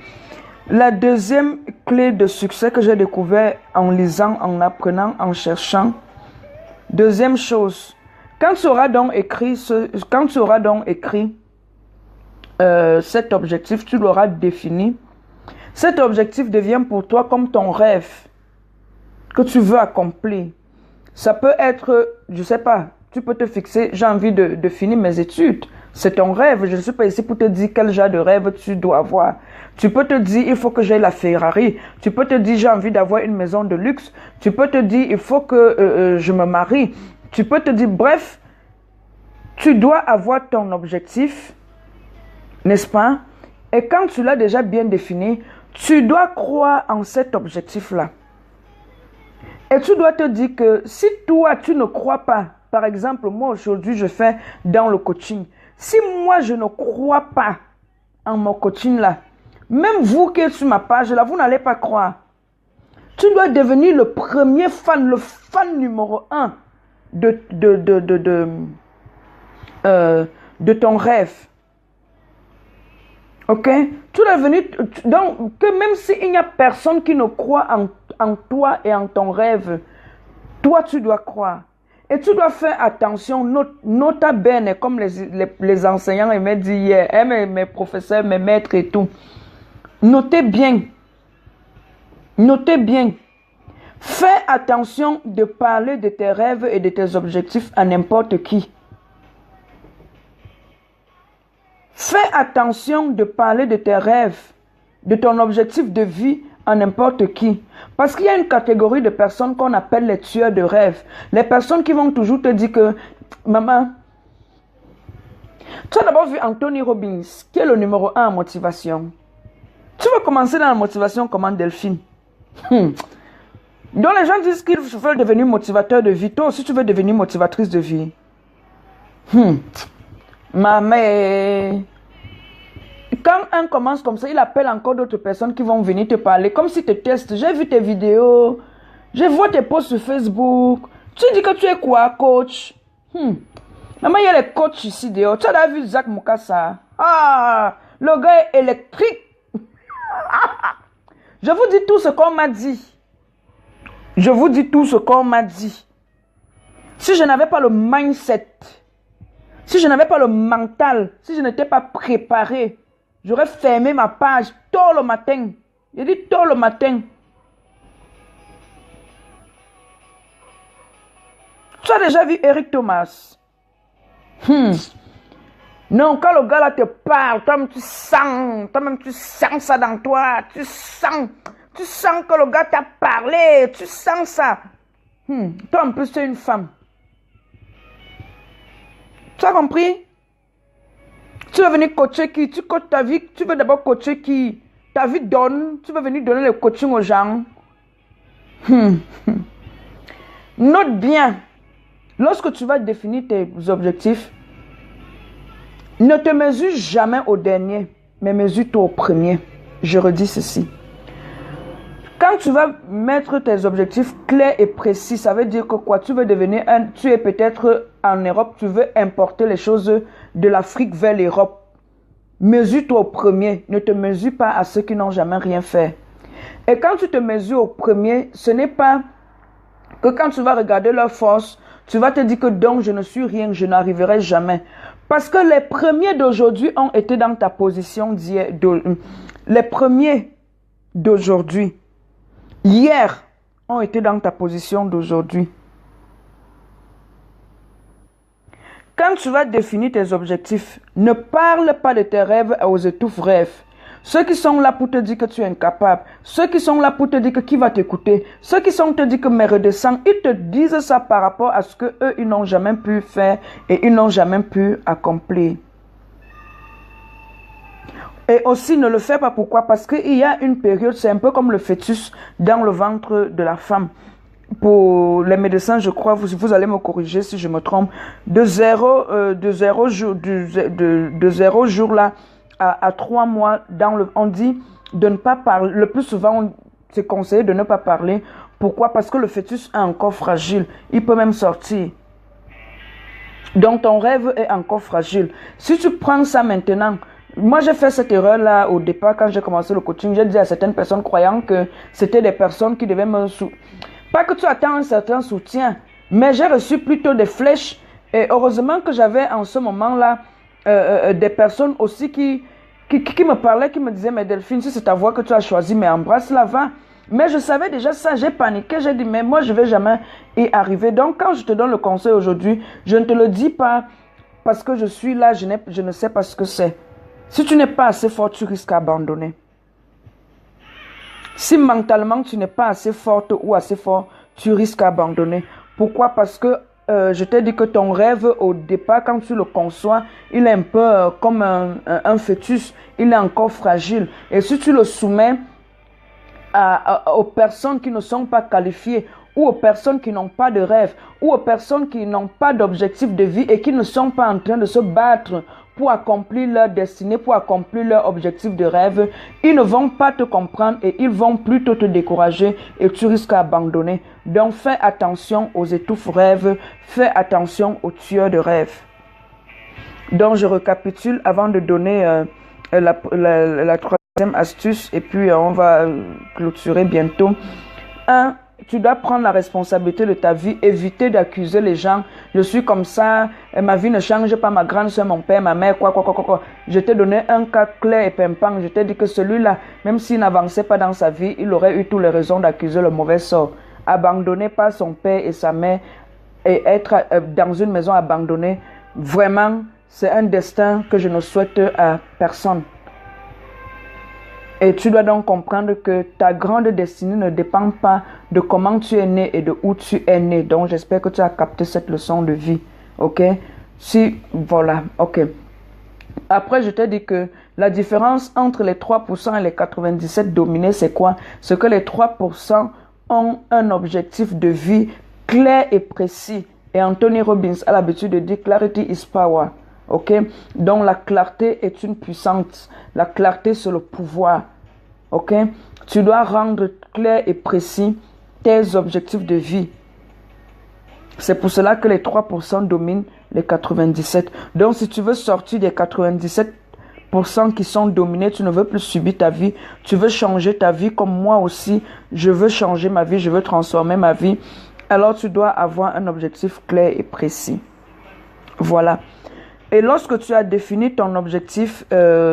La deuxième clé de succès que j'ai découvert en lisant, en apprenant, en cherchant. Deuxième chose, quand tu auras donc écrit, cet objectif, tu l'auras défini. Cet objectif devient pour toi comme ton rêve que tu veux accomplir. Ça peut être, je ne sais pas, tu peux te fixer, j'ai envie de finir mes études. C'est ton rêve. Je ne suis pas ici pour te dire quel genre de rêve tu dois avoir. Tu peux te dire, il faut que j'aie la Ferrari. Tu peux te dire, j'ai envie d'avoir une maison de luxe. Tu peux te dire, il faut que je me marie. Tu peux te dire, bref, tu dois avoir ton objectif, n'est-ce pas? Et quand tu l'as déjà bien défini, tu dois croire en cet objectif-là. Et tu dois te dire que si toi, tu ne crois pas, par exemple, moi aujourd'hui, je fais dans le coaching. Si moi, je ne crois pas en mon coaching-là, même vous qui êtes sur ma page là, vous n'allez pas croire. Tu dois devenir le premier fan, le fan numéro 1 de ton rêve. Ok? Tu dois devenir... Donc, que même s'il n'y a personne qui ne croit en toi et en ton rêve, toi, tu dois croire. Et tu dois faire attention, nota bene, comme les enseignants aimaient dire hier, mes professeurs, mes maîtres et tout. Notez bien. Notez bien. Fais attention de parler de tes rêves et de tes objectifs à n'importe qui. Fais attention de parler de tes rêves, de ton objectif de vie à n'importe qui. Parce qu'il y a une catégorie de personnes qu'on appelle les tueurs de rêves. Les personnes qui vont toujours te dire que, maman, tu as d'abord vu Anthony Robbins, qui est le numéro 1 en motivation. Tu veux commencer dans la motivation comment, Delphine? Donc les gens disent qu'ils veulent devenir motivateurs de vie. Toi aussi, tu veux devenir motivatrice de vie. Maman... Quand un commence comme ça, il appelle encore d'autres personnes qui vont venir te parler, comme si tu testes. J'ai vu tes vidéos, je vois tes posts sur Facebook. Tu dis que tu es quoi, coach? Maman, il y a les coachs ici dehors. Tu as déjà vu Zach Mukasa? Ah, le gars est électrique. Je vous dis tout ce qu'on m'a dit. Je vous dis tout ce qu'on m'a dit. Si je n'avais pas le mindset, si je n'avais pas le mental, si je n'étais pas préparé, j'aurais fermé ma page tôt le matin. J'ai dit tôt le matin. Tu as déjà vu Eric Thomas? Non, quand le gars là te parle, toi-même tu sens ça dans toi. Tu sens que le gars t'a parlé. Tu sens ça. Toi en plus tu es une femme. Tu as compris? Tu veux venir coacher qui? Tu coaches ta vie. Tu veux d'abord coacher qui? Ta vie donne. Tu veux venir donner le coaching aux gens. Note bien. Lorsque tu vas définir tes objectifs, ne te mesure jamais au dernier, mais mesure-toi au premier. Je redis ceci. Quand tu vas mettre tes objectifs clairs et précis, ça veut dire que quoi? Tu veux devenir tu es peut-être en Europe, tu veux importer les choses de l'Afrique vers l'Europe. Mesure-toi au premier, ne te mesure pas à ceux qui n'ont jamais rien fait. Et quand tu te mesures au premier, ce n'est pas que quand tu vas regarder leur force, tu vas te dire que donc je ne suis rien, je n'arriverai jamais. Parce que les premiers d'aujourd'hui ont été dans ta position d'hier. Les premiers d'aujourd'hui, hier, ont été dans ta position d'aujourd'hui. Quand tu vas définir tes objectifs, ne parle pas de tes rêves aux étouffes rêves. Ceux qui sont là pour te dire que tu es incapable, ceux qui sont là pour te dire que qui va t'écouter, ceux qui sont te dire que mais redescends, ils te disent ça par rapport à ce que eux ils n'ont jamais pu faire et ils n'ont jamais pu accomplir. Et aussi ne le fais pas pourquoi? Parce qu'il y a une période, c'est un peu comme le fœtus dans le ventre de la femme. Pour les médecins, je crois, vous allez me corriger si je me trompe, de 0 jours là à 3 mois, on dit de ne pas parler. Le plus souvent, c'est conseillé de ne pas parler. Pourquoi? Parce que le fœtus est encore fragile. Il peut même sortir. Donc, ton rêve est encore fragile. Si tu prends ça maintenant, moi, j'ai fait cette erreur-là au départ quand j'ai commencé le coaching. J'ai dit à certaines personnes croyant que c'était des personnes qui devaient me soutenir. Pas que tu attends un certain soutien, mais j'ai reçu plutôt des flèches. Et heureusement que j'avais en ce moment-là des personnes aussi qui me parlaient, qui me disaient, mais Delphine, si c'est ta voie que tu as choisie, mais embrasse-la, va. Mais je savais déjà ça, j'ai paniqué, j'ai dit, mais moi, je ne vais jamais y arriver. Donc, quand je te donne le conseil aujourd'hui, je ne te le dis pas parce que je suis là, je ne sais pas ce que c'est. Si tu n'es pas assez fort, tu risques d'abandonner. Si mentalement, tu n'es pas assez forte ou assez fort, tu risques d'abandonner. Pourquoi? Parce que je t'ai dit que ton rêve, au départ, quand tu le conçois, il est un peu comme un fœtus. Il est encore fragile. Et si tu le soumets aux personnes qui ne sont pas qualifiées, ou aux personnes qui n'ont pas de rêve, ou aux personnes qui n'ont pas d'objectif de vie et qui ne sont pas en train de se battre pour accomplir leur destinée, pour accomplir leur objectif de rêve, ils ne vont pas te comprendre et ils vont plutôt te décourager et tu risques d'abandonner. Donc fais attention aux étouffes-rêves, fais attention aux tueurs de rêves. Donc je récapitule avant de donner la troisième astuce et puis on va clôturer bientôt. 1. Tu dois prendre la responsabilité de ta vie, éviter d'accuser les gens. Je suis comme ça, ma vie ne change pas, ma grande soeur, mon père, ma mère, quoi. Je t'ai donné un cas clair et pimpant. Je t'ai dit que celui-là, même s'il n'avançait pas dans sa vie, il aurait eu toutes les raisons d'accuser le mauvais sort. Abandonné par son père et sa mère et être dans une maison abandonnée, vraiment, c'est un destin que je ne souhaite à personne. Et tu dois donc comprendre que ta grande destinée ne dépend pas de comment tu es né et de où tu es né. Donc, j'espère que tu as capté cette leçon de vie. OK? Voilà. OK. Après, je t'ai dit que la différence entre les 3% et les 97 dominés, c'est quoi? C'est que les 3% ont un objectif de vie clair et précis. Et Anthony Robbins a l'habitude de dire « Clarity is power ». Ok? Donc la clarté est une puissance. La clarté, c'est le pouvoir. Ok? Tu dois rendre clair et précis tes objectifs de vie. C'est pour cela que les 3% dominent les 97. Donc si tu veux sortir des 97% qui sont dominés, tu ne veux plus subir ta vie. Tu veux changer ta vie comme moi aussi. Je veux changer ma vie, je veux transformer ma vie. Alors tu dois avoir un objectif clair et précis. Voilà. Et lorsque tu as défini ton objectif,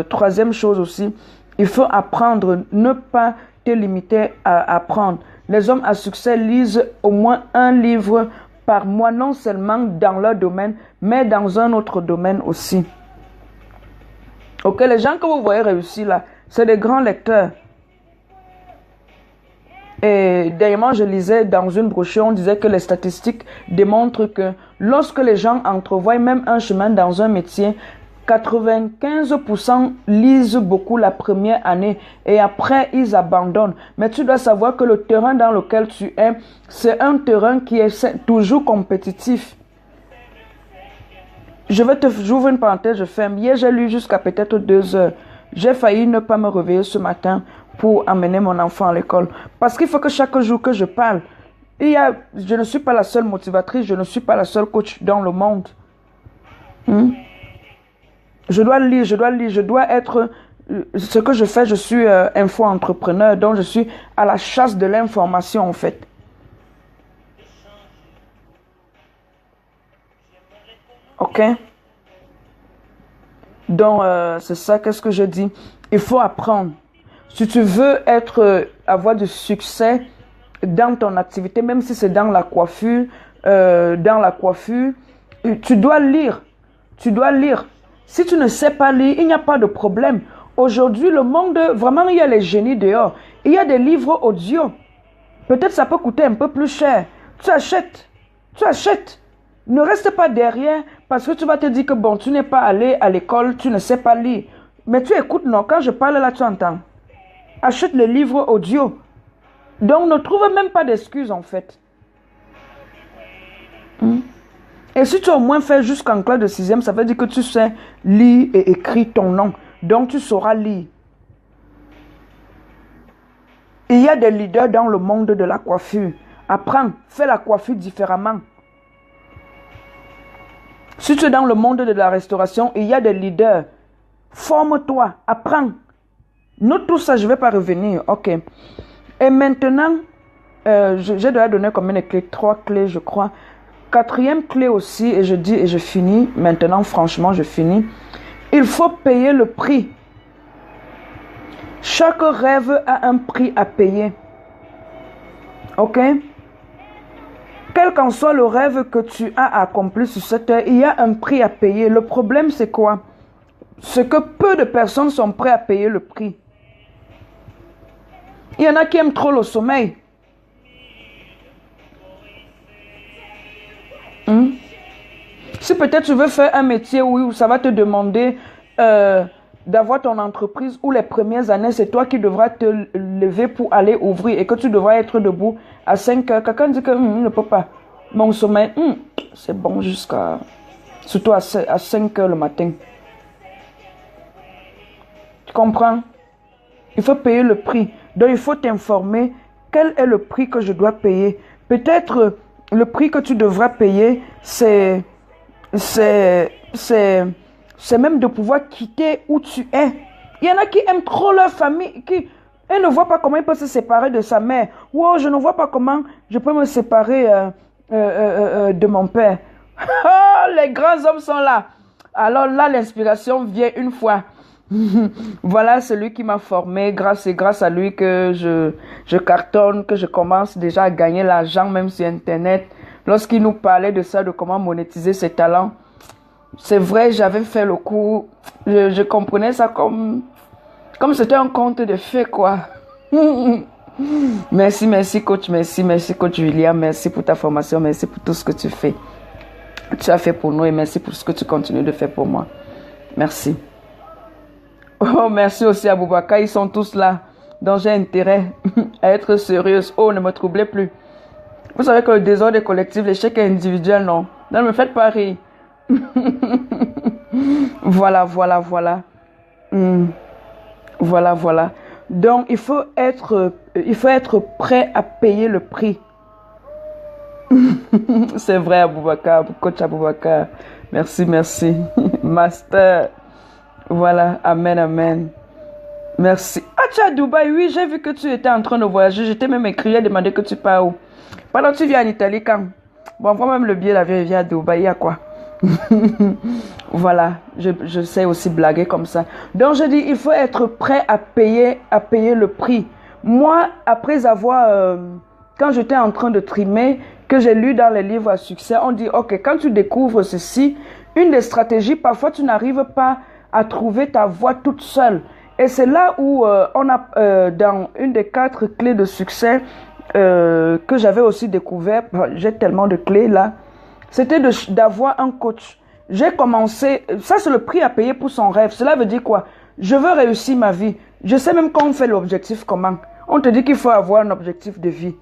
troisième chose aussi, il faut apprendre, ne pas te limiter à apprendre. Les hommes à succès lisent au moins un livre par mois, non seulement dans leur domaine, mais dans un autre domaine aussi. Ok, les gens que vous voyez réussir là, c'est des grands lecteurs. Et dernièrement, je lisais dans une brochure, on disait que les statistiques démontrent que lorsque les gens entrevoient même un chemin dans un métier, 95% lisent beaucoup la première année et après, ils abandonnent. Mais tu dois savoir que le terrain dans lequel tu es, c'est un terrain qui est toujours compétitif. J'ouvre une parenthèse, je ferme. Hier, j'ai lu jusqu'à peut-être 2 heures. J'ai failli ne pas me réveiller ce matin pour amener mon enfant à l'école. Parce qu'il faut que chaque jour que je parle, je ne suis pas la seule motivatrice, je ne suis pas la seule coach dans le monde. Je dois lire, je dois être... Ce que je fais, je suis info-entrepreneur, donc je suis à la chasse de l'information en fait. Ok? Donc, c'est ça, qu'est-ce que je dis? Il faut apprendre. Si tu veux avoir du succès dans ton activité, même si c'est dans la coiffure, tu dois lire. Tu dois lire. Si tu ne sais pas lire, il n'y a pas de problème. Aujourd'hui, le monde, vraiment, il y a les génies dehors. Il y a des livres audio. Peut-être ça peut coûter un peu plus cher. Tu achètes. Tu achètes. Ne reste pas derrière parce que tu vas te dire que bon, tu n'es pas allé à l'école, tu ne sais pas lire. Mais tu écoutes, non, quand je parle là, tu entends. Achète le livre audio. Donc, ne trouve même pas d'excuses en fait. Et si tu as au moins fait jusqu'en classe de 6e, ça veut dire que tu sais lire et écrire ton nom. Donc, tu sauras lire. Il y a des leaders dans le monde de la coiffure. Apprends, fais la coiffure différemment. Si tu es dans le monde de la restauration, il y a des leaders. Forme-toi, apprends. Note tout ça, je ne vais pas revenir. Ok. Et maintenant, j'ai déjà donné combien de clés? 3 clés, je crois. 4e clé aussi, et je dis, et je finis. Maintenant, franchement, je finis. Il faut payer le prix. Chaque rêve a un prix à payer. Ok? Quel qu'en soit le rêve que tu as accompli sur cette terre, il y a un prix à payer. Le problème, c'est quoi? C'est que peu de personnes sont prêtes à payer le prix. Il y en a qui aiment trop le sommeil. Si peut-être tu veux faire un métier où ça va te demander d'avoir ton entreprise, où les premières années, c'est toi qui devras te lever pour aller ouvrir et que tu devras être debout à 5 heures. Quelqu'un dit que ne peut pas. Mon sommeil, c'est bon jusqu'à... Surtout à 5 heures le matin. Tu comprends? Il faut payer le prix. Donc, il faut t'informer quel est le prix que je dois payer. Peut-être le prix que tu devras payer, c'est même de pouvoir quitter où tu es. Il y en a qui aiment trop leur famille, qui ne voient pas comment ils peuvent se séparer de sa mère. Ou je ne vois pas comment je peux me séparer de mon père. Oh, les grands hommes sont là. Alors là, l'inspiration vient une fois. Voilà celui qui m'a formé. C'est grâce à lui que je cartonne, que je commence déjà à gagner l'argent même sur Internet. Lorsqu'il nous parlait de ça, de comment monétiser ses talents, c'est vrai, j'avais fait le cours. Je comprenais ça comme c'était un conte de fées, quoi. Merci coach, merci coach William, merci pour ta formation, merci pour tout ce que tu fais. Tu as fait pour nous et merci pour ce que tu continues de faire pour moi. Merci. Oh, merci aussi à Boubacar, ils sont tous là. Donc j'ai intérêt à être sérieuse. Oh, ne me troublez plus. Vous savez que le désordre est collectif, l'échec est individuel, non? Ne me faites pas rire. Voilà. Voilà. Donc, il faut être prêt à payer le prix. C'est vrai, Aboubacar, coach Aboubacar. Merci. Master. Voilà, amen. Merci. Ah, tu es à Dubaï, oui, j'ai vu que tu étais en train de voyager. Je t'ai même écrit, demandé que tu pars où. Pendant que tu viens en Italie, quand? Bon, envoie même le billet d'avion, viens à Dubaï, il y a quoi? Voilà, je sais aussi blaguer comme ça. Donc, je dis, il faut être prêt à payer le prix. Moi, après avoir, quand j'étais en train de trimer, que j'ai lu dans les livres à succès, on dit, ok, quand tu découvres ceci, une des stratégies, parfois tu n'arrives pas à trouver ta voie toute seule. Et c'est là où on a, dans une des 4 clés de succès que j'avais aussi découvert, j'ai tellement de clés là, c'était d'avoir un coach. J'ai commencé, ça c'est le prix à payer pour son rêve. Cela veut dire quoi? Je veux réussir ma vie. Je sais même quand on fait l'objectif comment. On te dit qu'il faut avoir un objectif de vie.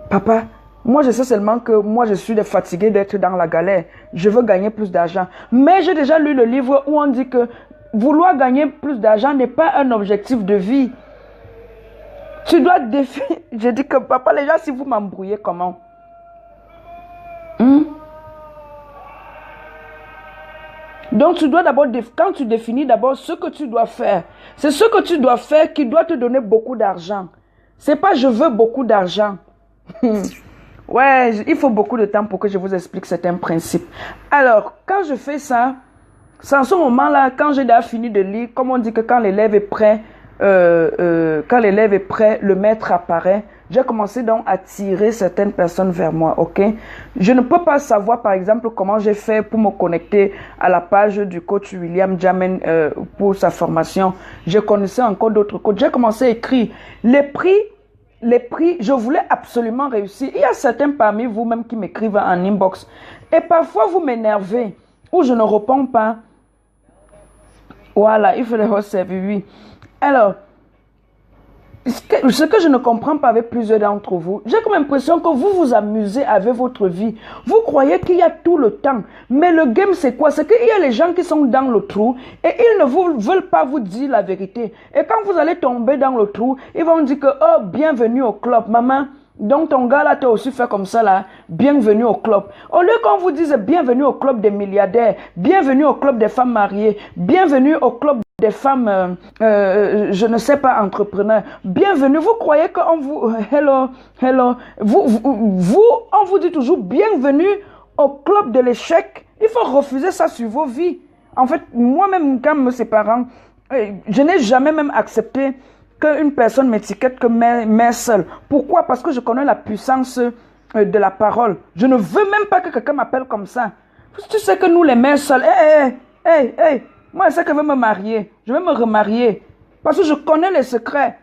Papa, moi je sais seulement que moi je suis fatigué d'être dans la galère. Je veux gagner plus d'argent. Mais j'ai déjà lu le livre où on dit que vouloir gagner plus d'argent n'est pas un objectif de vie. Tu dois définir. Je dis que papa, les gens, si vous m'embrouillez, comment? Donc tu dois d'abord, quand tu définis d'abord ce que tu dois faire, c'est ce que tu dois faire qui doit te donner beaucoup d'argent. C'est pas je veux beaucoup d'argent. Ouais, il faut beaucoup de temps pour que je vous explique certains principes. Alors, quand je fais ça, c'est en ce moment-là, quand j'ai déjà fini de lire, comme on dit que quand l'élève est prêt, le maître apparaît. J'ai commencé donc à tirer certaines personnes vers moi, ok? Je ne peux pas savoir, par exemple, comment j'ai fait pour me connecter à la page du coach William Jamen pour sa formation. Je connaissais encore d'autres coachs. J'ai commencé à écrire les prix, je voulais absolument réussir. Il y a certains parmi vous-même qui m'écrivent en inbox. Et parfois, vous m'énervez ou je ne réponds pas. Voilà, il faut les servir, oui. Alors, Ce que je ne comprends pas avec plusieurs d'entre vous, j'ai comme l'impression que vous vous amusez avec votre vie. Vous croyez qu'il y a tout le temps. Mais le game, c'est quoi? C'est qu'il y a les gens qui sont dans le trou et ils ne veulent pas vous dire la vérité. Et quand vous allez tomber dans le trou, ils vont dire que, oh, bienvenue au club, maman. Donc ton gars là t'a aussi fait comme ça là, bienvenue au club. Au lieu qu'on vous dise bienvenue au club des milliardaires, bienvenue au club des femmes mariées, bienvenue au club des femmes, je ne sais pas, entrepreneurs, bienvenue. Vous croyez qu'on vous, hello, on vous dit toujours bienvenue au club de l'échec. Il faut refuser ça sur vos vies. En fait, moi-même, quand me séparant, je n'ai jamais même accepté qu'une personne m'étiquette que mère seule. Pourquoi? Parce que je connais la puissance de la parole. Je ne veux même pas que quelqu'un m'appelle comme ça. Tu sais que nous, les mères seules, moi, je sais que je vais me marier. Je vais me remarier. Parce que je connais les secrets.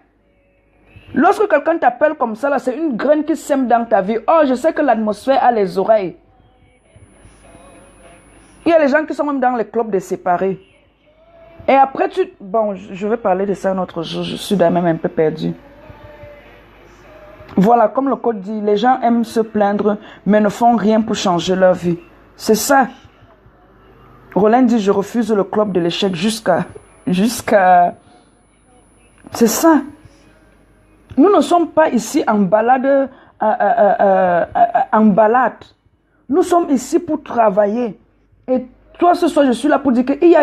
Lorsque quelqu'un t'appelle comme ça, là, c'est une graine qui sème dans ta vie. Oh, je sais que l'atmosphère a les oreilles. Il y a les gens qui sont même dans les clubs de séparés. Et après, bon, je vais parler de ça un autre jour. Je suis même un peu perdu. Voilà, comme le code dit, les gens aiment se plaindre, mais ne font rien pour changer leur vie. C'est ça. Roland dit, je refuse le club de l'échec jusqu'à... C'est ça. Nous ne sommes pas ici en balade. Nous sommes ici pour travailler. Et toi, ce soir, je suis là pour dire qu'il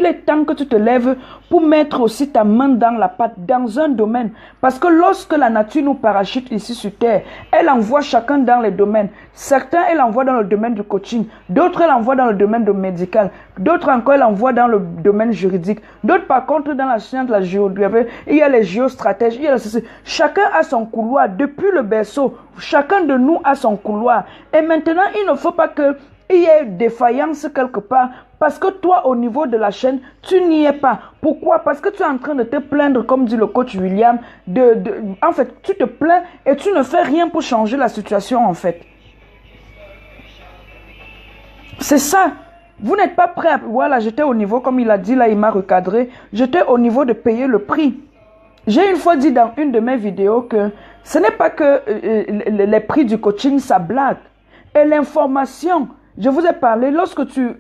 est temps que tu te lèves pour mettre aussi ta main dans la pâte, dans un domaine. Parce que lorsque la nature nous parachute ici sur Terre, elle envoie chacun dans les domaines. Certains, elle envoie dans le domaine du coaching. D'autres, elle envoie dans le domaine du médical. D'autres encore, elle envoie dans le domaine juridique. D'autres, par contre, dans la science de la géographie, il y a les géostratèges. Chacun a son couloir. Depuis le berceau, chacun de nous a son couloir. Et maintenant, il ne faut pas que il y a une défaillance quelque part parce que toi, au niveau de la chaîne, tu n'y es pas. Pourquoi? Parce que tu es en train de te plaindre, comme dit le coach William. En fait, tu te plains et tu ne fais rien pour changer la situation, en fait. C'est ça. Vous n'êtes pas prêt à... Voilà, j'étais au niveau, comme il a dit, là, il m'a recadré. J'étais au niveau de payer le prix. J'ai une fois dit dans une de mes vidéos que ce n'est pas que les prix du coaching, ça blague. Et l'information... Je vous ai parlé, lorsque tu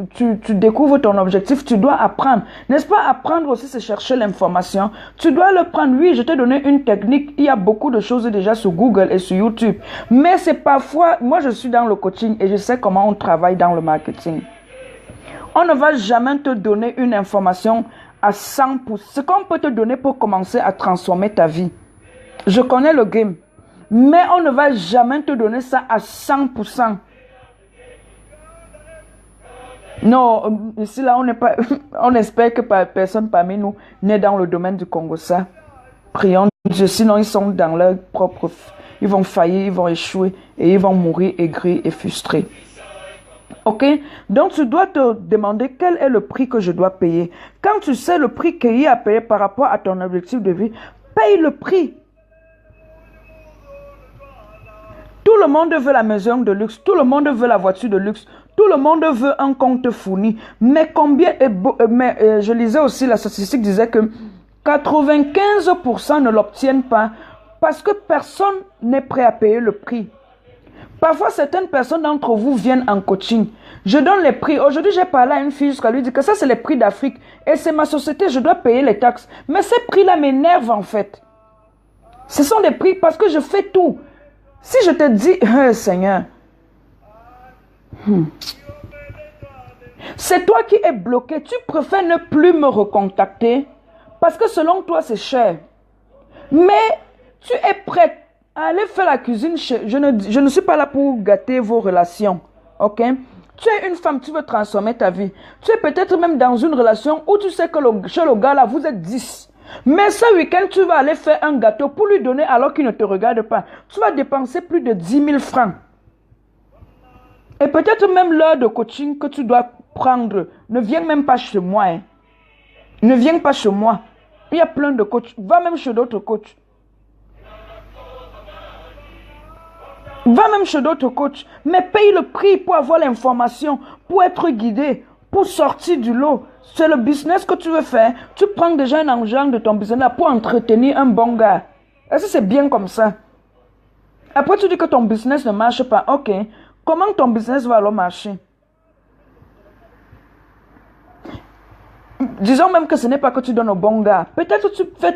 découvres ton objectif, tu dois apprendre. N'est-ce pas? Apprendre aussi, c'est chercher l'information. Tu dois le prendre. Oui, je t'ai donné une technique. Il y a beaucoup de choses déjà sur Google et sur YouTube. Mais c'est parfois... Moi, je suis dans le coaching et je sais comment on travaille dans le marketing. On ne va jamais te donner une information à 100%. Ce qu'on peut te donner pour commencer à transformer ta vie. Je connais le game. Mais on ne va jamais te donner ça à 100%. Non, ici là, on n'est pas, on espère que personne parmi nous n'est dans le domaine du Congo. Ça, prions Dieu, sinon ils sont dans leur propre, ils vont faillir, ils vont échouer et ils vont mourir aigris et frustrés. Ok? Donc tu dois te demander quel est le prix que je dois payer. Quand tu sais le prix qu'il y a à payer par rapport à ton objectif de vie, paye le prix. Tout le monde veut la maison de luxe, tout le monde veut la voiture de luxe, tout le monde veut un compte fourni. Mais combien, je lisais aussi, la statistique disait que 95% ne l'obtiennent pas parce que personne n'est prêt à payer le prix. Parfois, certaines personnes d'entre vous viennent en coaching. Je donne les prix. Aujourd'hui, j'ai parlé à une fille jusqu'à lui dire que ça, c'est les prix d'Afrique. Et c'est ma société, je dois payer les taxes. Mais ces prix-là m'énervent en fait. Ce sont des prix parce que je fais tout. Si je te dis, Seigneur, c'est toi qui es bloqué, tu préfères ne plus me recontacter parce que selon toi, c'est cher. Mais tu es prête à aller faire la cuisine je ne suis pas là pour gâter vos relations. Ok? Tu es une femme, tu veux transformer ta vie. Tu es peut-être même dans une relation où tu sais que chez le gars là, vous êtes 10. Mais ce week-end, tu vas aller faire un gâteau pour lui donner alors qu'il ne te regarde pas. Tu vas dépenser plus de 10 000 francs. Et peut-être même l'heure de coaching que tu dois prendre. Ne viens même pas chez moi. Hein. Ne viens pas chez moi. Il y a plein de coachs. Va même chez d'autres coachs. Va même chez d'autres coachs. Mais paye le prix pour avoir l'information, pour être guidé, pour sortir du lot. C'est le business que tu veux faire. Tu prends déjà un argent de ton business là pour entretenir un bon gars. Est-ce que c'est bien comme ça? Après, tu dis que ton business ne marche pas. Ok. Comment ton business va alors marcher? Disons même que ce n'est pas que tu donnes au bon gars. Peut-être que tu fais,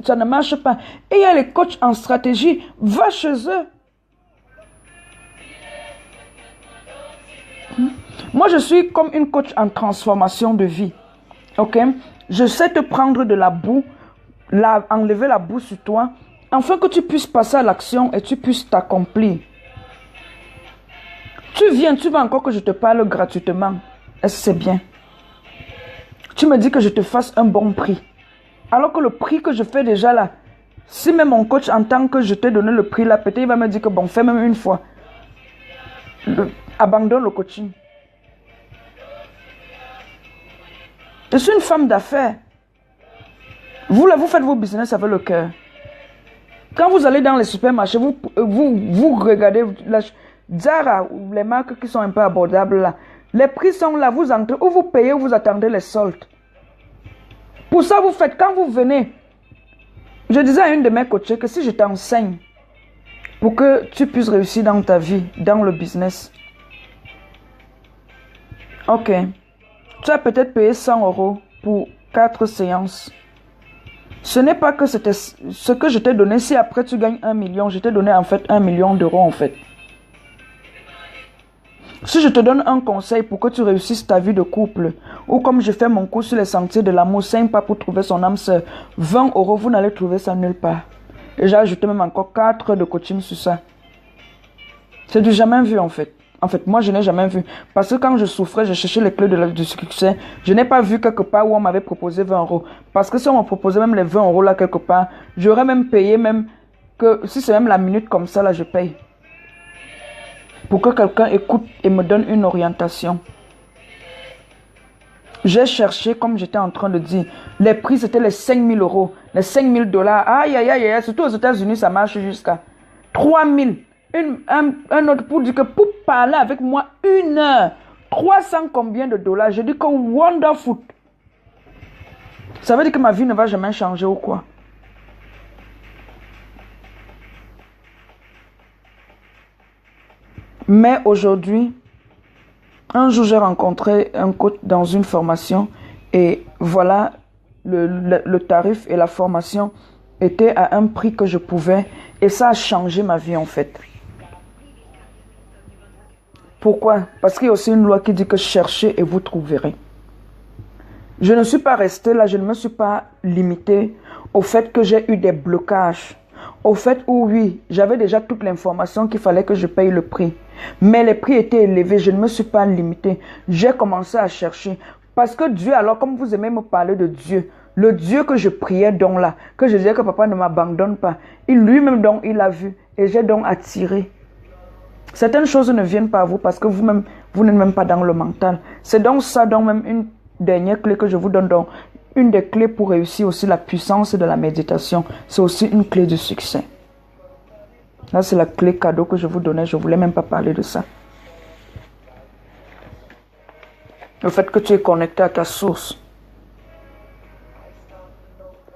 ça ne marche pas. Et il y a les coachs en stratégie. Va chez eux. Moi, je suis comme une coach en transformation de vie. Ok? Je sais te prendre de la boue, enlever la boue sur toi, afin que tu puisses passer à l'action et tu puisses t'accomplir. Tu viens, tu veux encore que je te parle gratuitement. Est-ce que c'est bien? Tu me dis que je te fasse un bon prix. Alors que le prix que je fais déjà là, si même mon coach entend que je t'ai donné le prix là, peut-être il va me dire que bon, fais même une fois. Abandonne le coaching. Je suis une femme d'affaires. Vous là, vous faites vos business avec le cœur. Quand vous allez dans les supermarchés, vous regardez la Zara, les marques qui sont un peu abordables là. Les prix sont là, vous entrez, ou vous payez ou vous attendez les soldes. Pour ça, vous faites, quand vous venez, je disais à une de mes coachées que si je t'enseigne pour que tu puisses réussir dans ta vie, dans le business, ok, tu as peut-être payé 100 € pour 4 séances. Ce n'est pas que c'était ce que je t'ai donné. Si après tu gagnes 1 million, je t'ai donné en fait 1 million d'euros en fait. Si je te donne un conseil pour que tu réussisses ta vie de couple, ou comme je fais mon cours sur les sentiers de l'amour, 5 pas pour trouver son âme sœur, 20 €, vous n'allez trouver ça nulle part. Et j'ai ajouté même encore 4 heures de coaching sur ça. C'est du jamais vu en fait. En fait, moi je n'ai jamais vu. Parce que quand je souffrais, je cherchais les clés du succès. Je n'ai pas vu quelque part où on m'avait proposé 20 €. Parce que si on m'a proposé même les 20 € là quelque part, j'aurais même payé même que si c'est même la minute comme ça là, je paye. Pour que quelqu'un écoute et me donne une orientation. J'ai cherché, comme j'étais en train de dire, les prix c'était les 5 000 €, les 5 000 $. Aïe, aïe, aïe, aïe, surtout aux États-Unis, ça marche jusqu'à 3 000. Un autre pour dire que pour parler avec moi 1 heure, 300 combien de dollars? Je dis que wonderful. Ça veut dire que ma vie ne va jamais changer ou quoi? Mais aujourd'hui, un jour j'ai rencontré un coach dans une formation et voilà, le tarif et la formation étaient à un prix que je pouvais et ça a changé ma vie en fait. Pourquoi? Parce qu'il y a aussi une loi qui dit que cherchez et vous trouverez. Je ne suis pas restée là, je ne me suis pas limitée au fait que j'ai eu des blocages. Au fait où oui, j'avais déjà toute l'information qu'il fallait que je paye le prix. Mais les prix étaient élevés, je ne me suis pas limitée. J'ai commencé à chercher. Parce que Dieu, alors comme vous aimez me parler de Dieu, le Dieu que je priais donc là, que je disais que papa ne m'abandonne pas, il lui-même donc il a vu et j'ai donc attiré. Certaines choses ne viennent pas à vous parce que vous-même, vous n'êtes même pas dans le mental. C'est donc ça, donc même une dernière clé que je vous donne. Donc, une des clés pour réussir aussi la puissance de la méditation. C'est aussi une clé de succès. Là, c'est la clé cadeau que je vous donnais. Je ne voulais même pas parler de ça. Le fait que tu es connecté à ta source.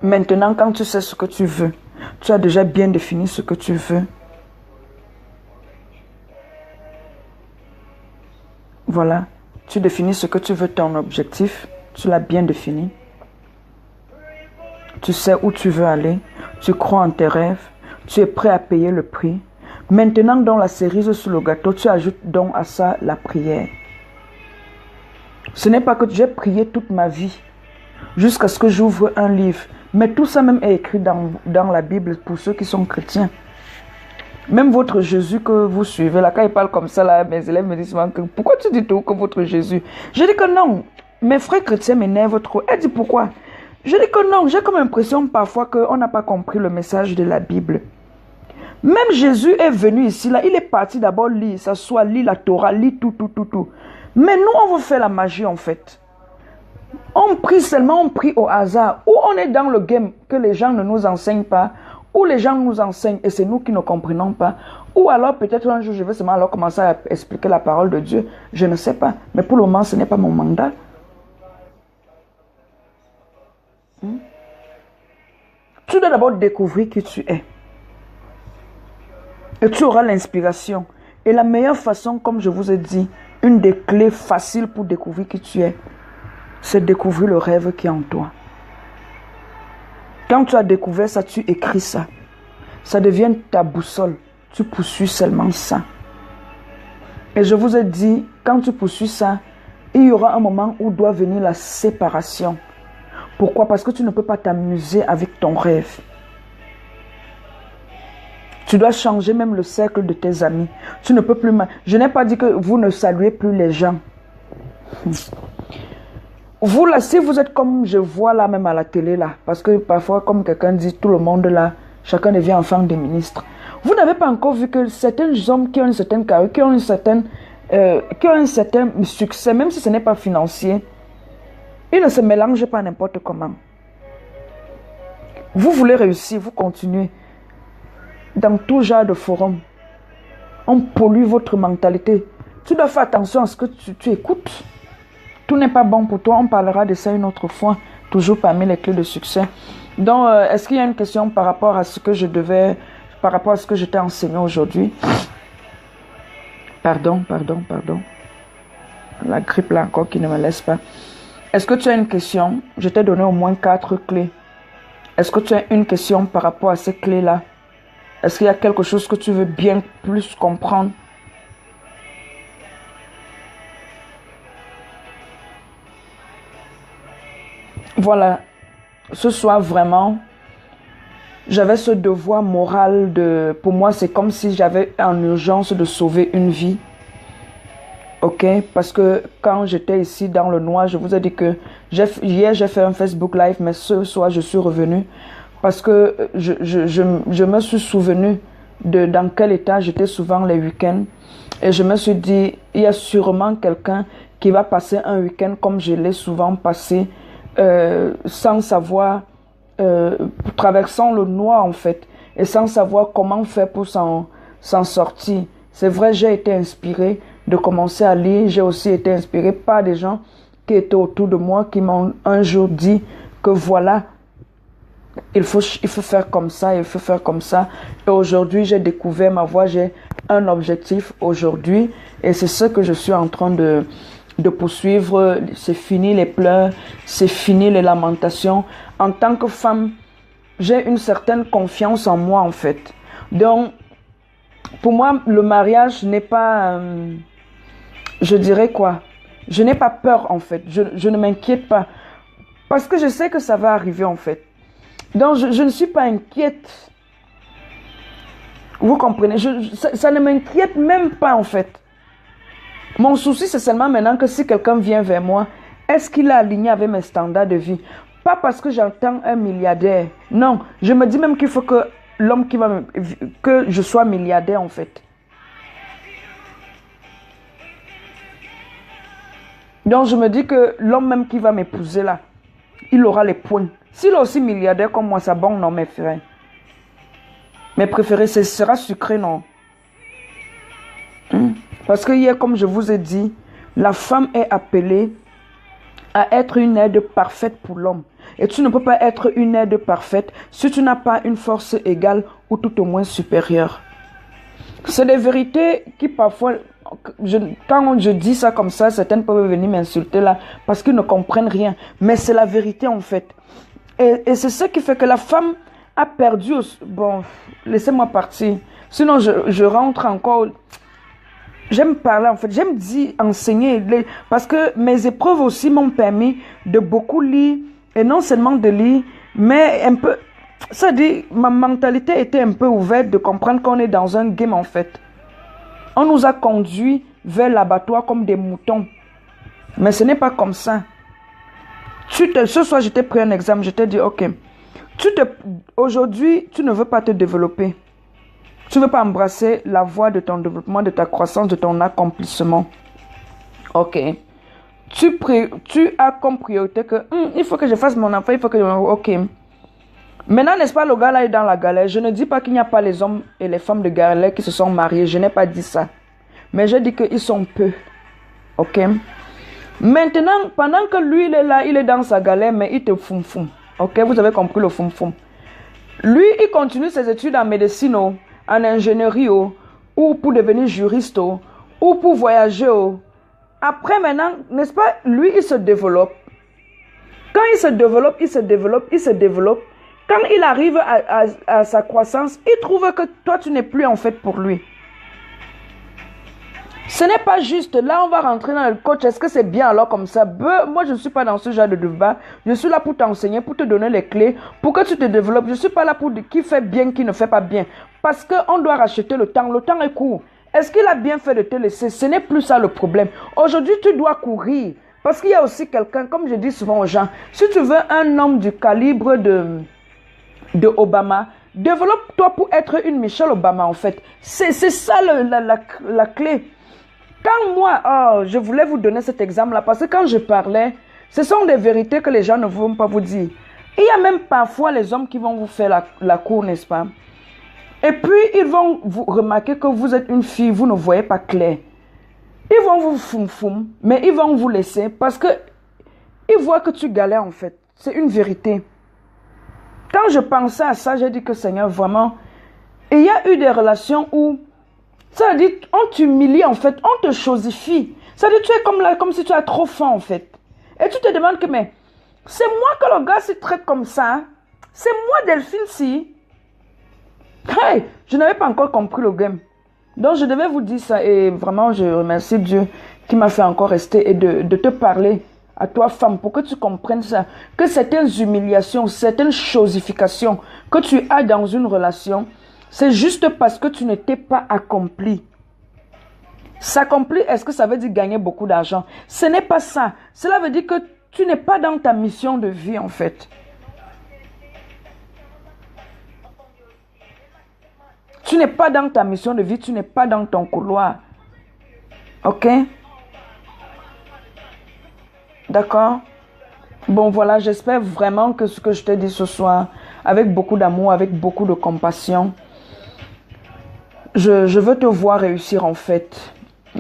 Maintenant, quand tu sais ce que tu veux, tu as déjà bien défini ce que tu veux. Voilà, tu définis ce que tu veux, ton objectif, tu l'as bien défini. Tu sais où tu veux aller, tu crois en tes rêves, tu es prêt à payer le prix. Maintenant, dans la cerise sur le gâteau, tu ajoutes donc à ça la prière. Ce n'est pas que j'ai prié toute ma vie, jusqu'à ce que j'ouvre un livre. Mais tout ça même est écrit dans la Bible pour ceux qui sont chrétiens. Même votre Jésus que vous suivez, là, quand il parle comme ça, là, mes élèves me disent souvent que pourquoi tu dis tout que votre Jésus? Je dis que non, mes frères chrétiens m'énervent trop. Elle dit pourquoi? Je dis que non, j'ai comme impression parfois qu'on n'a pas compris le message de la Bible. Même Jésus est venu ici, là, il est parti d'abord lire, s'asseoir, lire la Torah, lire tout. Mais nous, on veut faire la magie en fait. On prie seulement, on prie au hasard. Ou on est dans le game que les gens ne nous enseignent pas. Ou les gens nous enseignent et c'est nous qui ne comprenons pas. Ou alors peut-être un jour je vais seulement alors commencer à expliquer la parole de Dieu. Je ne sais pas. Mais pour le moment ce n'est pas mon mandat. Tu dois d'abord découvrir qui tu es. Et tu auras l'inspiration. Et la meilleure façon, comme je vous ai dit, une des clés faciles pour découvrir qui tu es, c'est découvrir le rêve qui est en toi. Quand tu as découvert ça, tu écris ça. Ça devient ta boussole. Tu poursuis seulement ça. Et je vous ai dit, quand tu poursuis ça, il y aura un moment où doit venir la séparation. Pourquoi? Parce que tu ne peux pas t'amuser avec ton rêve. Tu dois changer même le cercle de tes amis. Tu ne peux plus... Je n'ai pas dit que vous ne saluez plus les gens. Vous là, si vous êtes comme je vois là même à la télé là, parce que parfois comme quelqu'un dit, tout le monde là, chacun devient enfant des ministres. Vous n'avez pas encore vu que certains hommes qui ont une certaine carrière, qui ont un certain succès, même si ce n'est pas financier, ils ne se mélangent pas n'importe comment. Vous voulez réussir, vous continuez. Dans tout genre de forum, on pollue votre mentalité. Tu dois faire attention à ce que tu écoutes. Tout n'est pas bon pour toi, on parlera de ça une autre fois, toujours parmi les clés de succès. Donc, est-ce qu'il y a une question par rapport à ce que par rapport à ce que je t'ai enseigné aujourd'hui? Pardon. La grippe là encore qui ne me laisse pas. Est-ce que tu as une question? Je t'ai donné au moins 4 clés. Est-ce que tu as une question par rapport à ces clés-là? Est-ce qu'il y a quelque chose que tu veux bien plus comprendre? Voilà. Ce soir, vraiment, j'avais ce devoir moral de... Pour moi, c'est comme si j'avais en urgence de sauver une vie. Ok? Parce que quand j'étais ici dans le noir, je vous ai dit que... Hier, j'ai fait un Facebook Live, mais ce soir, je suis revenu. Parce que je me suis souvenu de dans quel état j'étais souvent les week-ends. Et je me suis dit, il y a sûrement quelqu'un qui va passer un week-end comme je l'ai souvent passé, sans savoir, traversant le noir en fait, et sans savoir comment faire pour s'en sortir. C'est vrai, j'ai été inspirée de commencer à lire. J'ai aussi été inspirée par des gens qui étaient autour de moi, qui m'ont un jour dit que voilà, il faut faire comme ça, il faut faire comme ça. Et aujourd'hui, j'ai découvert ma voie, j'ai un objectif aujourd'hui. Et c'est ce que je suis en train de poursuivre. C'est fini les pleurs, c'est fini les lamentations. En tant que femme, j'ai une certaine confiance en moi en fait. Donc, pour moi, le mariage n'est pas... je dirais quoi? Je n'ai pas peur en fait. Je ne m'inquiète pas. Parce que je sais que ça va arriver en fait. Donc, je ne suis pas inquiète. Vous comprenez? Ça ne m'inquiète même pas, en fait. Mon souci, c'est seulement maintenant que si quelqu'un vient vers moi, est-ce qu'il est aligné avec mes standards de vie? Pas parce que j'entends un milliardaire. Non, je me dis même qu'il faut que l'homme que je sois milliardaire, en fait. Donc, je me dis que l'homme même qui va m'épouser là, il aura les points. S'il est aussi milliardaire comme moi, ça bon, non, mes frères. Mes préférés, ce sera sucré, non. Parce que hier, comme je vous ai dit, la femme est appelée à être une aide parfaite pour l'homme. Et tu ne peux pas être une aide parfaite si tu n'as pas une force égale ou tout au moins supérieure. C'est des vérités qui parfois, quand je dis ça comme ça, certaines peuvent venir m'insulter là parce qu'ils ne comprennent rien. Mais c'est la vérité en fait. Et c'est ce qui fait que la femme a perdu... Bon, laissez-moi partir. Sinon, je rentre encore... J'aime parler en fait. J'aime dire, enseigner. Parce que mes épreuves aussi m'ont permis de beaucoup lire. Et non seulement de lire, mais un peu... Ça dit, ma mentalité était un peu ouverte de comprendre qu'on est dans un game en fait. On nous a conduits vers l'abattoir comme des moutons. Mais ce n'est pas comme ça. Ce soir, je t'ai pris un exemple. Je t'ai dit, ok, aujourd'hui, tu ne veux pas te développer. Tu ne veux pas embrasser la voie de ton développement, de ta croissance, de ton accomplissement. Ok. Tu as comme priorité que il faut que je fasse mon enfant, il faut que... Ok. Maintenant, n'est-ce pas, le gars là est dans la galère. Je ne dis pas qu'il n'y a pas les hommes et les femmes de galère qui se sont mariés. Je n'ai pas dit ça. Mais je dis qu'ils sont peu. Ok. Maintenant, pendant que lui, il est là, il est dans sa galère, mais il te foum. Ok, vous avez compris le foum. Lui, il continue ses études en médecine. en ingénierie, ou pour devenir juriste, ou pour voyager. Après, maintenant, n'est-ce pas, lui, il se développe. Quand il se développe, il se développe, il se développe. Quand il arrive à sa croissance, il trouve que toi, tu n'es plus en fait pour lui. Ce n'est pas juste, là on va rentrer dans le coach, est-ce que c'est bien alors comme ça? Moi je ne suis pas dans ce genre de débat, je suis là pour t'enseigner, pour te donner les clés, pour que tu te développes. Je ne suis pas là pour dire qui fait bien, qui ne fait pas bien. Parce qu'on doit racheter le temps est court. Est-ce qu'il a bien fait de te laisser? Ce n'est plus ça le problème. Aujourd'hui tu dois courir, parce qu'il y a aussi quelqu'un, comme je dis souvent aux gens, si tu veux un homme du calibre de Obama, développe-toi pour être une Michelle Obama en fait. C'est ça la clé. Quand moi, je voulais vous donner cet exemple-là, parce que quand je parlais, ce sont des vérités que les gens ne vont pas vous dire. Il y a même parfois les hommes qui vont vous faire la cour, n'est-ce pas? Et puis, ils vont vous remarquer que vous êtes une fille, vous ne voyez pas clair. Ils vont vous foum, mais ils vont vous laisser parce que ils voient que tu galères en fait. C'est une vérité. Quand je pensais à ça, j'ai dit que Seigneur, vraiment, il y a eu des relations où ça veut dire, on t'humilie en fait, on te chosifie. Ça veut dire, tu es comme si tu as trop faim en fait. Et tu te demandes que, mais, c'est moi que le gars se traite comme ça. C'est moi Delphine si. Hey, je n'avais pas encore compris le game. Donc je devais vous dire ça et vraiment je remercie Dieu qui m'a fait encore rester et de te parler à toi femme pour que tu comprennes ça. Que certaines humiliations, certaines chosifications que tu as dans une relation, c'est juste parce que tu ne t'es pas accompli. S'accomplir, est-ce que ça veut dire gagner beaucoup d'argent? Ce n'est pas ça. Cela veut dire que tu n'es pas dans ta mission de vie en fait. Tu n'es pas dans ta mission de vie, tu n'es pas dans ton couloir. Ok? D'accord? Bon voilà, j'espère vraiment que ce que je t'ai dit ce soir, avec beaucoup d'amour, avec beaucoup de compassion, je veux te voir réussir en fait.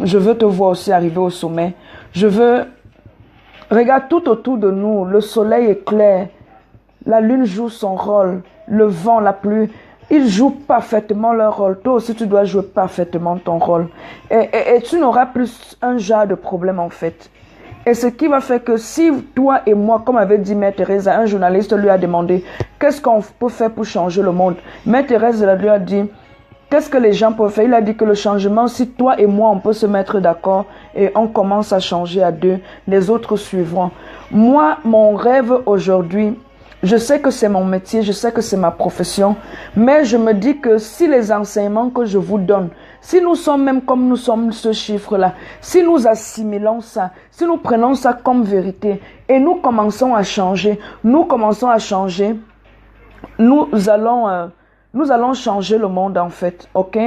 Je veux te voir aussi arriver au sommet. Je veux... Regarde tout autour de nous, le soleil est clair, la lune joue son rôle, le vent, la pluie, ils jouent parfaitement leur rôle. Toi aussi, tu dois jouer parfaitement ton rôle. Et tu n'auras plus un genre de problème en fait. Et ce qui va faire que si toi et moi, comme avait dit Mère Thérèse, un journaliste lui a demandé qu'est-ce qu'on peut faire pour changer le monde. Mère Thérèse lui a dit qu'est-ce que les gens peuvent faire. Il a dit que le changement, si toi et moi on peut se mettre d'accord et on commence à changer à deux, les autres suivront. Moi, mon rêve aujourd'hui, je sais que c'est mon métier, je sais que c'est ma profession, mais je me dis que si les enseignements que je vous donne, si nous sommes même comme nous sommes ce chiffre-là, si nous assimilons ça, si nous prenons ça comme vérité et nous commençons à changer, nous allons changer le monde en fait, ok?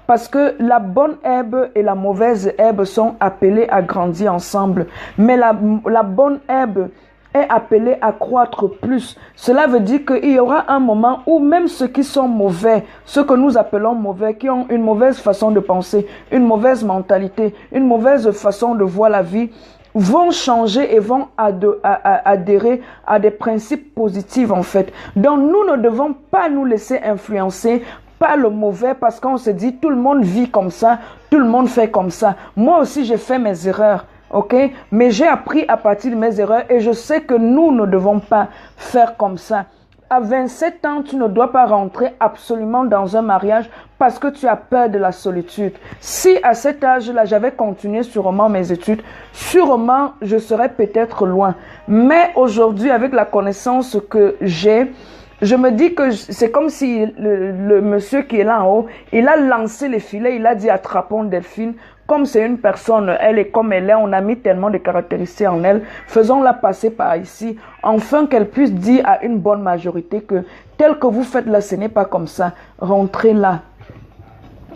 Parce que la bonne herbe et la mauvaise herbe sont appelées à grandir ensemble, mais la bonne herbe est appelé à croître plus. Cela veut dire qu'il y aura un moment où même ceux qui sont mauvais, ceux que nous appelons mauvais, qui ont une mauvaise façon de penser, une mauvaise mentalité, une mauvaise façon de voir la vie, vont changer et vont adhérer à des principes positifs en fait. Donc nous ne devons pas nous laisser influencer par le mauvais parce qu'on se dit tout le monde vit comme ça, tout le monde fait comme ça. Moi aussi j'ai fait mes erreurs. Ok, mais j'ai appris à partir de mes erreurs et je sais que nous ne devons pas faire comme ça. À 27 ans, tu ne dois pas rentrer absolument dans un mariage parce que tu as peur de la solitude. Si à cet âge-là, j'avais continué sûrement mes études, sûrement je serais peut-être loin. Mais aujourd'hui, avec la connaissance que j'ai, je me dis que c'est comme si le monsieur qui est là en haut, il a lancé les filets, il a dit attrapons Delphine. Comme c'est une personne, elle est comme elle est, on a mis tellement de caractéristiques en elle, faisons-la passer par ici, afin qu'elle puisse dire à une bonne majorité que tel que vous faites là, ce n'est pas comme ça, rentrez là.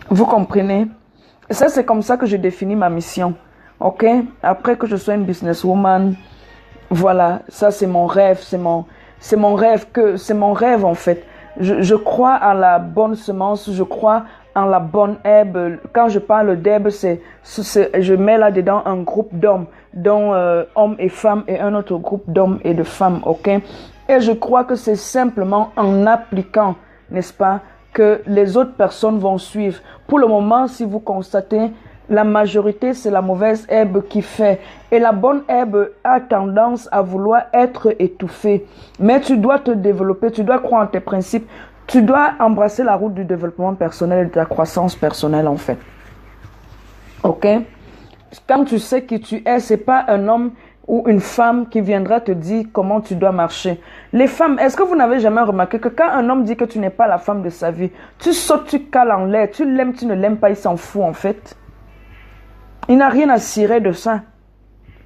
Vous comprenez? Ça, c'est comme ça que je définis ma mission. Ok? Après que je sois une businesswoman, voilà, ça c'est mon rêve, c'est mon rêve en fait. Je crois à la bonne semence, je crois en la bonne herbe. Quand je parle d'herbe, je mets là-dedans un groupe d'hommes, dont hommes et femmes, et un autre groupe d'hommes et de femmes, ok? Et je crois que c'est simplement en appliquant, n'est-ce pas, que les autres personnes vont suivre. Pour le moment, si vous constatez, la majorité, c'est la mauvaise herbe qui fait. Et la bonne herbe a tendance à vouloir être étouffée. Mais tu dois te développer, tu dois croire en tes principes. Tu dois embrasser la route du développement personnel et de la croissance personnelle, en fait. Ok? Quand tu sais qui tu es, c'est pas un homme ou une femme qui viendra te dire comment tu dois marcher. Les femmes, est-ce que vous n'avez jamais remarqué que quand un homme dit que tu n'es pas la femme de sa vie, tu sautes, tu cales en l'air, tu l'aimes, tu ne l'aimes pas, il s'en fout en fait. Il n'a rien à cirer de ça.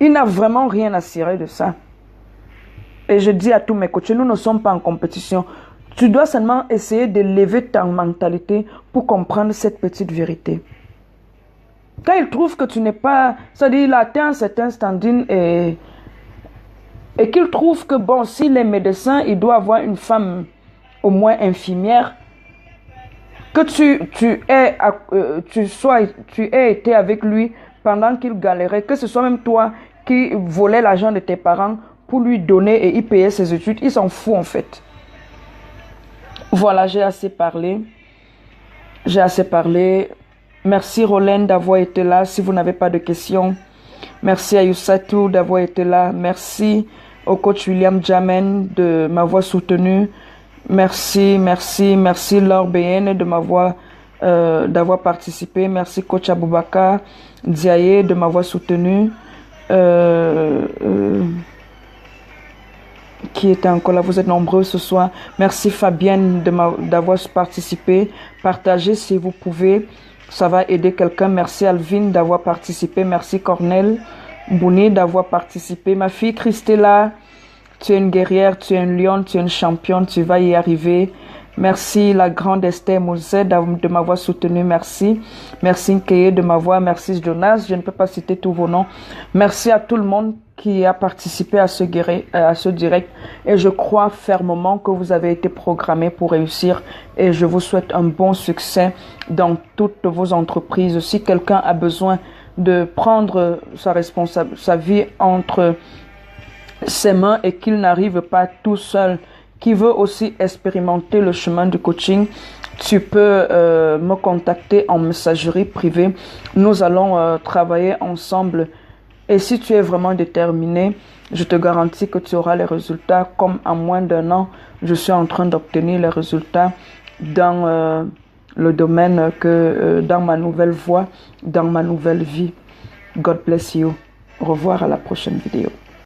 Il n'a vraiment rien à cirer de ça. Et je dis à tous mes coachs, nous ne sommes pas en compétition. Tu dois seulement essayer d'élever ta mentalité pour comprendre cette petite vérité. Quand il trouve que tu n'es pas... C'est-à-dire, il atteint un certain standing et qu'il trouve que, bon, s'il est médecin, il doit avoir une femme au moins infirmière. Que tu aies été avec lui pendant qu'il galérait, que ce soit même toi qui volais l'argent de tes parents pour lui donner et il payait ses études, il s'en fout en fait. Voilà, j'ai assez parlé. J'ai assez parlé. Merci Rolène d'avoir été là. Si vous n'avez pas de questions, merci à Yousatou d'avoir été là. Merci au coach William Jamen de m'avoir soutenu. Merci Laure BN de d'avoir participé. Merci coach Aboubaka Diaye de m'avoir soutenu. Qui était encore là, vous êtes nombreux ce soir. Merci Fabienne d'avoir participé. Partagez si vous pouvez. Ça va aider quelqu'un. Merci Alvin d'avoir participé. Merci Cornel Bouni d'avoir participé. Ma fille Christella, tu es une guerrière, tu es une lionne, tu es une championne, tu vas y arriver. Merci la grande Esther Mouzet de m'avoir soutenu. Merci. Merci Nkeye de m'avoir. Merci Jonas. Je ne peux pas citer tous vos noms. Merci à tout le monde qui a participé à ce direct. Et je crois fermement que vous avez été programmés pour réussir. Et je vous souhaite un bon succès dans toutes vos entreprises. Si quelqu'un a besoin de prendre sa vie entre ses mains et qu'il n'arrive pas tout seul, qui veut aussi expérimenter le chemin du coaching, tu peux me contacter en messagerie privée. Nous allons travailler ensemble. Et si tu es vraiment déterminé, je te garantis que tu auras les résultats. Comme en moins d'un an, je suis en train d'obtenir les résultats dans le domaine dans ma nouvelle voie, dans ma nouvelle vie. God bless you. Au revoir à la prochaine vidéo.